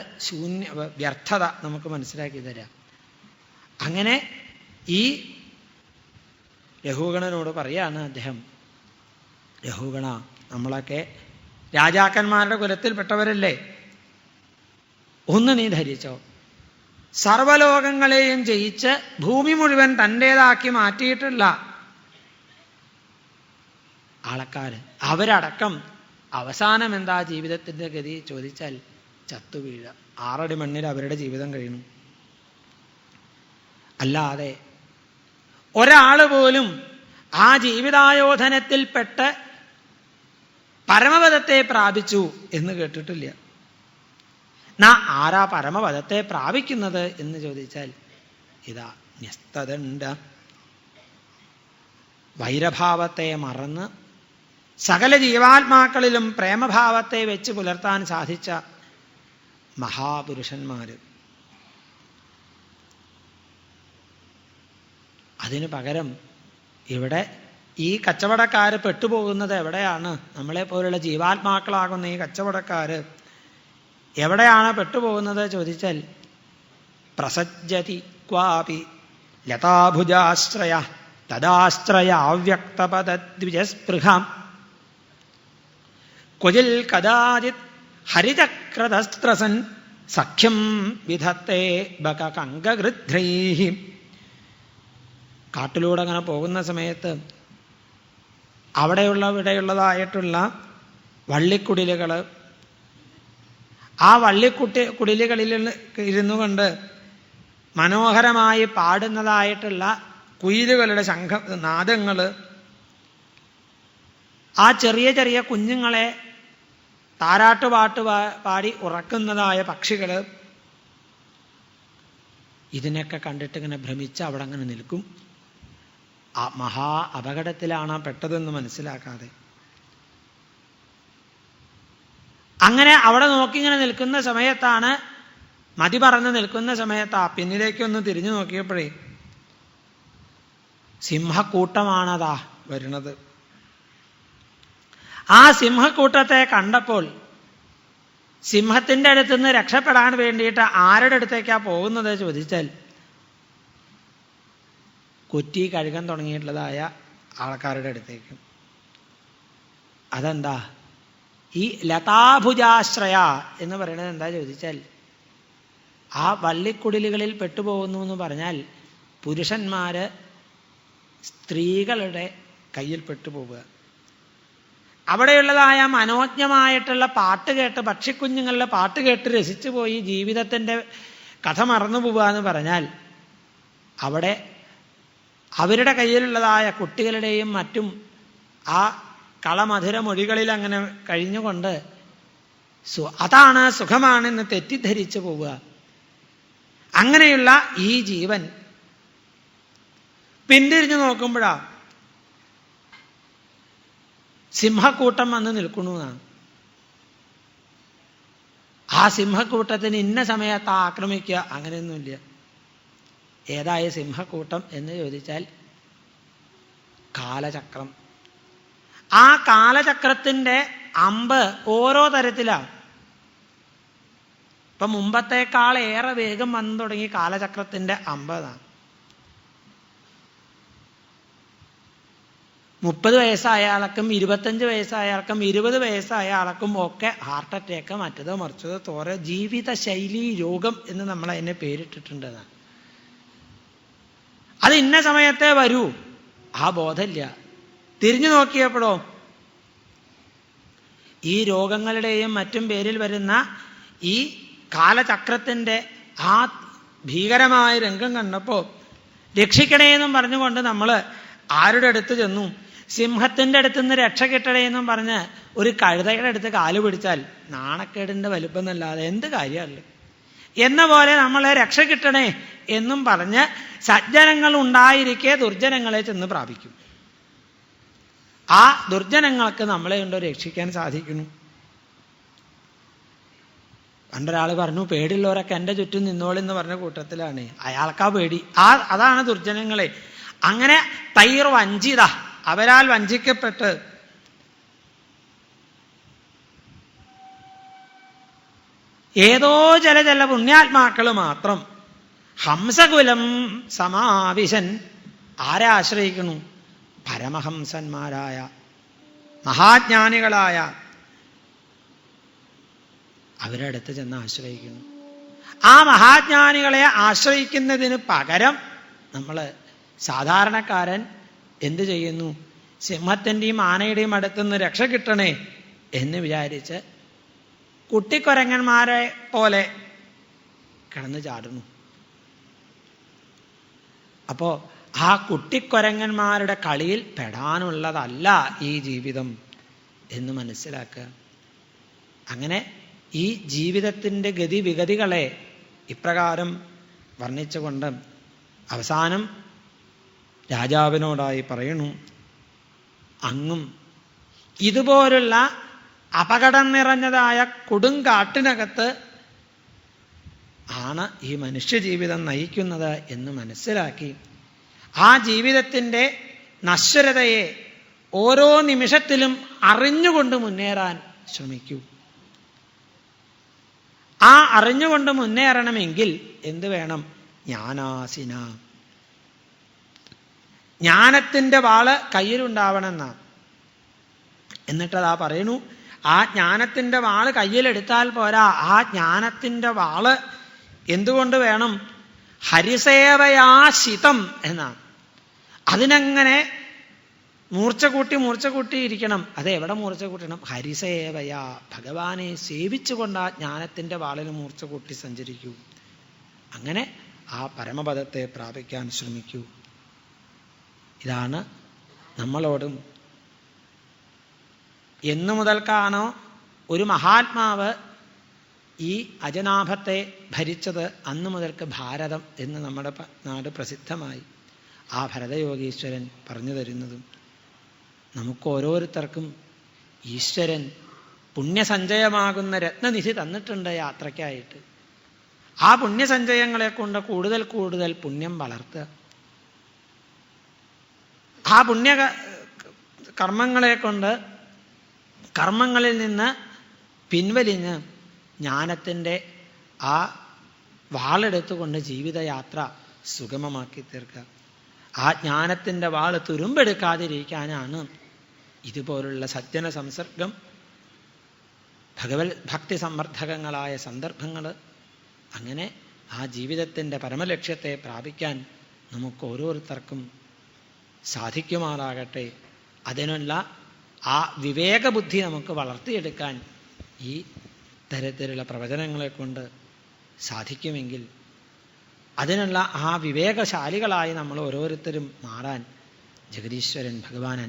വ്യർത്ഥത നമുക്ക് മനസ്സിലാക്കി തരാം. അങ്ങനെ ഈ രഘുഗണനോട് പറയാണ് അദ്ദേഹം, രഘുഗണ, നമ്മളൊക്കെ രാജാക്കന്മാരുടെ കുലത്തിൽപ്പെട്ടവരല്ലേ, ഒന്ന് നീ ധരിച്ചോ, സർവലോകങ്ങളെയും ജയിച്ച് ഭൂമി മുഴുവൻ തൻ്റേതാക്കി മാറ്റിയിട്ടുള്ള ആൾക്കാര്, അവരടക്കം അവസാനം എന്താ ജീവിതത്തിൻ്റെ ഗതി ചോദിച്ചാൽ ചത്തുവീഴ, 6 അടി മണ്ണിൽ അവരുടെ ജീവിതം കഴിയണം. അല്ലാതെ ഒരാൾ പോലും ആ ജീവിതായോധനത്തിൽപ്പെട്ട് പരമപദത്തെ പ്രാപിച്ചു എന്ന് കേട്ടിട്ടില്ല. ആരാ പരമപദത്തെ പ്രാപിക്കുന്നത് എന്ന് ചോദിച്ചാൽ ഇതാ ന്യസ്തദണ്ഡ, വൈരഭാവത്തെ മറന്ന് സകല ജീവാത്മാക്കളിലും പ്രേമഭാവത്തെ വെച്ച് പുലർത്താൻ സാധിച്ച മഹാപുരുഷന്മാര്. അതിനു പകരം ഇവിടെ ഈ കച്ചവടക്കാര് പെട്ടുപോകുന്നത് എവിടെയാണ്? നമ്മളെ പോലുള്ള ജീവാത്മാക്കളാകുന്ന ഈ കച്ചവടക്കാര് എവിടെയാണ് പെട്ടുപോകുന്നത് ചോദിച്ചാൽ, പ്രസജ്ജതി ക്വാപി ലതാഭുജാശ്രയ തദാശ്രയ അവ്യക്തപദദ്വിജസ്പൃഹാം ക്വചിൽ കദാചിത് ഹരിചക്രതസ്ത്രസൻ സഖ്യം വിധത്തെ ബകകങ്കഗൃധ്രൈഹി. കാട്ടിലൂടെ അങ്ങനെ പോകുന്ന സമയത്ത് ഇവിടെയുള്ളതായിട്ടുള്ള വള്ളിക്കുടിലുകൾ, ആ കുടിലുകളിൽ ഇരുന്നു കൊണ്ട് മനോഹരമായി പാടുന്നതായിട്ടുള്ള കുയിലുകളുടെ നാദങ്ങൾ, ആ ചെറിയ ചെറിയ കുഞ്ഞുങ്ങളെ താരാട്ടുപാട്ട് പാടി ഉറക്കുന്നതായ പക്ഷികൾ, ഇതിനൊക്കെ കണ്ടിട്ട് ഇങ്ങനെ ഭ്രമിച്ച് അവിടെ അങ്ങനെ നിൽക്കും. ആ മഹാ അപകടത്തിലാണ് പെട്ടതെന്ന് മനസ്സിലാക്കാതെ. അങ്ങനെ അവിടെ നോക്കിങ്ങനെ നിൽക്കുന്ന സമയത്താണ്, മതി പറന്ന് നിൽക്കുന്ന സമയത്താ പിന്നിലേക്കൊന്ന് തിരിഞ്ഞു നോക്കിയപ്പോഴേ സിംഹക്കൂട്ടമാണതാ വരുന്നത്. ആ സിംഹക്കൂട്ടത്തെ കണ്ടപ്പോൾ സിംഹത്തിൻ്റെ അടുത്തുനിന്ന് രക്ഷപ്പെടാൻ വേണ്ടിയിട്ട് ആരുടെ അടുത്തേക്കാ പോകുന്നത് ചോദിച്ചാൽ, കൊറ്റി കഴുകാൻ തുടങ്ങിയിട്ടുള്ളതായ ആൾക്കാരുടെ അടുത്തേക്ക്. അതെന്താ? ഈ ലതാഭുജാശ്രയ എന്ന് പറയുന്നത് എന്താ ചോദിച്ചാൽ, ആ വള്ളിക്കുടിലുകളിൽ പെട്ടുപോകുന്നു എന്ന് പറഞ്ഞാൽ പുരുഷന്മാര് സ്ത്രീകളുടെ കയ്യിൽ പെട്ടുപോവുക. അവിടെയുള്ളതായ മനോജ്ഞമായിട്ടുള്ള പാട്ട് കേട്ട്, പക്ഷിക്കുഞ്ഞുങ്ങളുടെ പാട്ട് കേട്ട് രസിച്ചു പോയി ജീവിതത്തിൻ്റെ കഥ മറന്നു പോവുക എന്ന് പറഞ്ഞാൽ അവിടെ അവരുടെ കയ്യിലുള്ളതായ കുട്ടികളുടെയും മറ്റും ആ കളമധുര മൊഴികളിൽ അങ്ങനെ കഴിഞ്ഞുകൊണ്ട് അതാണ് സുഖമാണെന്ന് തെറ്റിദ്ധരിച്ചു പോവുക. അങ്ങനെയുള്ള ഈ ജീവൻ പിന്തിരിഞ്ഞു നോക്കുമ്പോഴാ സിംഹക്കൂട്ടം വന്ന് നിൽക്കണമെന്നാണ്. ആ സിംഹക്കൂട്ടത്തിന് ഇന്ന സമയത്ത് ആക്രമിക്കുക അങ്ങനെയൊന്നുമില്ല. ഏതായ സിംഹക്കൂട്ടം എന്ന് ചോദിച്ചാൽ കാലചക്രം. ആ കാലചക്രത്തിൻ്റെ അമ്പ് ഓരോ തരത്തിലാണ്. ഇപ്പം മുമ്പത്തേക്കാൾ ഏറെ വേഗം വന്നു തുടങ്ങി കാലചക്രത്തിൻ്റെ അമ്പതാണ്. 30 വയസ്സായ ആൾക്കും 25 വയസ്സായ ആൾക്കും 20 വയസ്സായ ആൾക്കും ഒക്കെ ഹാർട്ട് അറ്റാക്ക്, മറ്റതോ മറിച്ചതോ തോര ജീവിതശൈലി രോഗം എന്ന് നമ്മൾ അതിനെ പേരിട്ടിട്ടുണ്ട്. അത് ഇന്ന സമയത്തേ വരൂ, ആ ബോധമില്ല. തിരിഞ്ഞു നോക്കിയപ്പോഴോ ഈ രോഗങ്ങളുടെയും മറ്റും പേരിൽ വരുന്ന ഈ കാലചക്രത്തിൻ്റെ ആ ഭീകരമായ രംഗം കണ്ടപ്പോൾ രക്ഷിക്കണേ എന്നും പറഞ്ഞുകൊണ്ട് നമ്മൾ ആരുടെ അടുത്ത് ചെന്നു? സിംഹത്തിൻ്റെ അടുത്ത് നിന്ന് രക്ഷ കിട്ടണേ എന്നും പറഞ്ഞ് ഒരു കഴുതയുടെ അടുത്ത് കാല് പിടിച്ചാൽ നാണക്കേടിൻ്റെ വലുപ്പം എന്നല്ലാതെ എന്ത് കാര്യമല്ല. എന്ന പോലെ നമ്മളെ രക്ഷ കിട്ടണേ എന്നും പറഞ്ഞ് സജ്ജനങ്ങൾ ഉണ്ടായിരിക്കെ ദുർജനങ്ങളെ ചെന്ന് പ്രാപിക്കും. ആ ദുർജനങ്ങൾക്ക് നമ്മളെ കൊണ്ട് രക്ഷിക്കാൻ സാധിക്കുന്നു. പണ്ടൊരാൾ പറഞ്ഞു, പേടിയുള്ളവരൊക്കെ എൻ്റെ ചുറ്റും നിന്നോളെന്ന് പറഞ്ഞ കൂട്ടത്തിലാണ്. അയാൾക്കാ പേടി. അതാണ് ദുർജനങ്ങളെ. അങ്ങനെ തൈർ വഞ്ചിത, അവരാൽ വഞ്ചിക്കപ്പെട്ട് ഏതോ ചില പുണ്യാത്മാക്കൾ മാത്രം ഹംസകുലം സമാവിശൻ ആരെ ആശ്രയിക്കുന്നു? പരമഹംസന്മാരായ മഹാജ്ഞാനികളായ അവരുടെ അടുത്ത് ചെന്ന് ആശ്രയിക്കുന്നു. ആ മഹാജ്ഞാനികളെ ആശ്രയിക്കുന്നതിന് പകരം നമ്മൾ സാധാരണക്കാരൻ എന്തു ചെയ്യുന്നു? സിംഹത്തിൻ്റെയും ആനയുടെയും അടുത്തുനിന്ന് രക്ഷ കിട്ടണേ എന്ന് വിചാരിച്ച് കുട്ടിക്കൊരങ്ങന്മാരെ പോലെ കിടന്നു ചാടുന്നു. അപ്പോൾ ആ കുട്ടിക്കൊരങ്ങന്മാരുടെ കളിയിൽ പെടാനുള്ളതല്ല ഈ ജീവിതം എന്ന് മനസ്സിലാക്കുക. അങ്ങനെ ഈ ജീവിതത്തിൻ്റെ ഗതിവിഗതികളെ ഇപ്രകാരം വർണ്ണിച്ചുകൊണ്ട് അവസാനം രാജാവിനോടായി പറയണു, അങ്ങും ഇതുപോലുള്ള അപകടം നിറഞ്ഞതായ കൊടുങ്കാട്ടിനകത്ത് ആണ് ഈ മനുഷ്യജീവിതം നയിക്കുന്നത് എന്ന് മനസ്സിലാക്കി ആ ജീവിതത്തിൻ്റെ നശ്വരതയെ ഓരോ നിമിഷത്തിലും അറിഞ്ഞുകൊണ്ട് മുന്നേറാൻ ശ്രമിക്കൂ. ആ അറിഞ്ഞുകൊണ്ട് മുന്നേറണമെങ്കിൽ എന്ത് വേണം? ജ്ഞാനാസിന, ജ്ഞാനത്തിൻ്റെ വാള് കയ്യിലുണ്ടാവണമെന്നാണ്. എന്നിട്ടതാ പറയണു, ആ ജ്ഞാനത്തിൻ്റെ വാള് കയ്യിലെടുത്താൽ പോരാ, ആ ജ്ഞാനത്തിൻ്റെ വാള് എന്തുകൊണ്ട് വേണം? ഹരിസേവയാശിതം എന്നാണ്. അതിനങ്ങനെ മൂർച്ച കൂട്ടി ഇരിക്കണം. അത് എവിടെ മൂർച്ച കൂട്ടണം? ഹരിസേവയാ, ഭഗവാനെ സേവിച്ചുകൊണ്ട് ആ ജ്ഞാനത്തിൻ്റെ വാളിന് മൂർച്ച കൂട്ടി സഞ്ചരിക്കൂ. അങ്ങനെ ആ പരമപദത്തെ പ്രാപിക്കാൻ ശ്രമിക്കൂ. ഇതാണ് നമ്മളോടും. എന്നു മുതൽക്കാണോ ഒരു മഹാത്മാവ് ഈ അജനാഭത്തെ ഭരിച്ചത്, അന്നു മുതൽക്ക് ഭാരതം എന്ന് നമ്മുടെ നാട് പ്രസിദ്ധമായി. ആ ഭരതയോഗീശ്വരൻ പറഞ്ഞു തരുന്നതും നമുക്ക് ഓരോരുത്തർക്കും ഈശ്വരൻ പുണ്യസഞ്ചയമാകുന്ന രത്നനിധി തന്നിട്ടുണ്ട് യാത്രയ്ക്കായിട്ട്. ആ പുണ്യസഞ്ചയങ്ങളെ കൊണ്ട് കൂടുതൽ കൂടുതൽ പുണ്യം വളർത്തുക. ആ പുണ്യ കർമ്മങ്ങളെ കൊണ്ട് കർമ്മങ്ങളിൽ നിന്ന് പിൻവലിഞ്ഞ് ജ്ഞാനത്തിൻ്റെ ആ വാളെടുത്തുകൊണ്ട് ജീവിതയാത്ര സുഗമമാക്കി തീർക്കുക. ആ ജ്ഞാനത്തിൻ്റെ വാള് തുരുമ്പെടുക്കാതിരിക്കാനാണ് ഇതുപോലുള്ള സജ്ജന സംസർഗം, ഭക്തി സമ്മർദ്ദകങ്ങളായ സന്ദർഭങ്ങൾ. അങ്ങനെ ആ ജീവിതത്തിൻ്റെ പരമലക്ഷ്യത്തെ പ്രാപിക്കാൻ നമുക്ക് ഓരോരുത്തർക്കും സാധിക്കുമാറാകട്ടെ. അതിനുള്ള ആ വിവേകബുദ്ധി നമുക്ക് വളർത്തിയെടുക്കാൻ ഈ തരത്തിലുള്ള പ്രവചനങ്ങളെ കൊണ്ട് സാധിക്കുമെങ്കിൽ അതിനുള്ള ആ വിവേകശാലികളായി നമ്മൾ ഓരോരുത്തരും മാറാൻ ജഗദീശ്വരൻ ഭഗവാൻ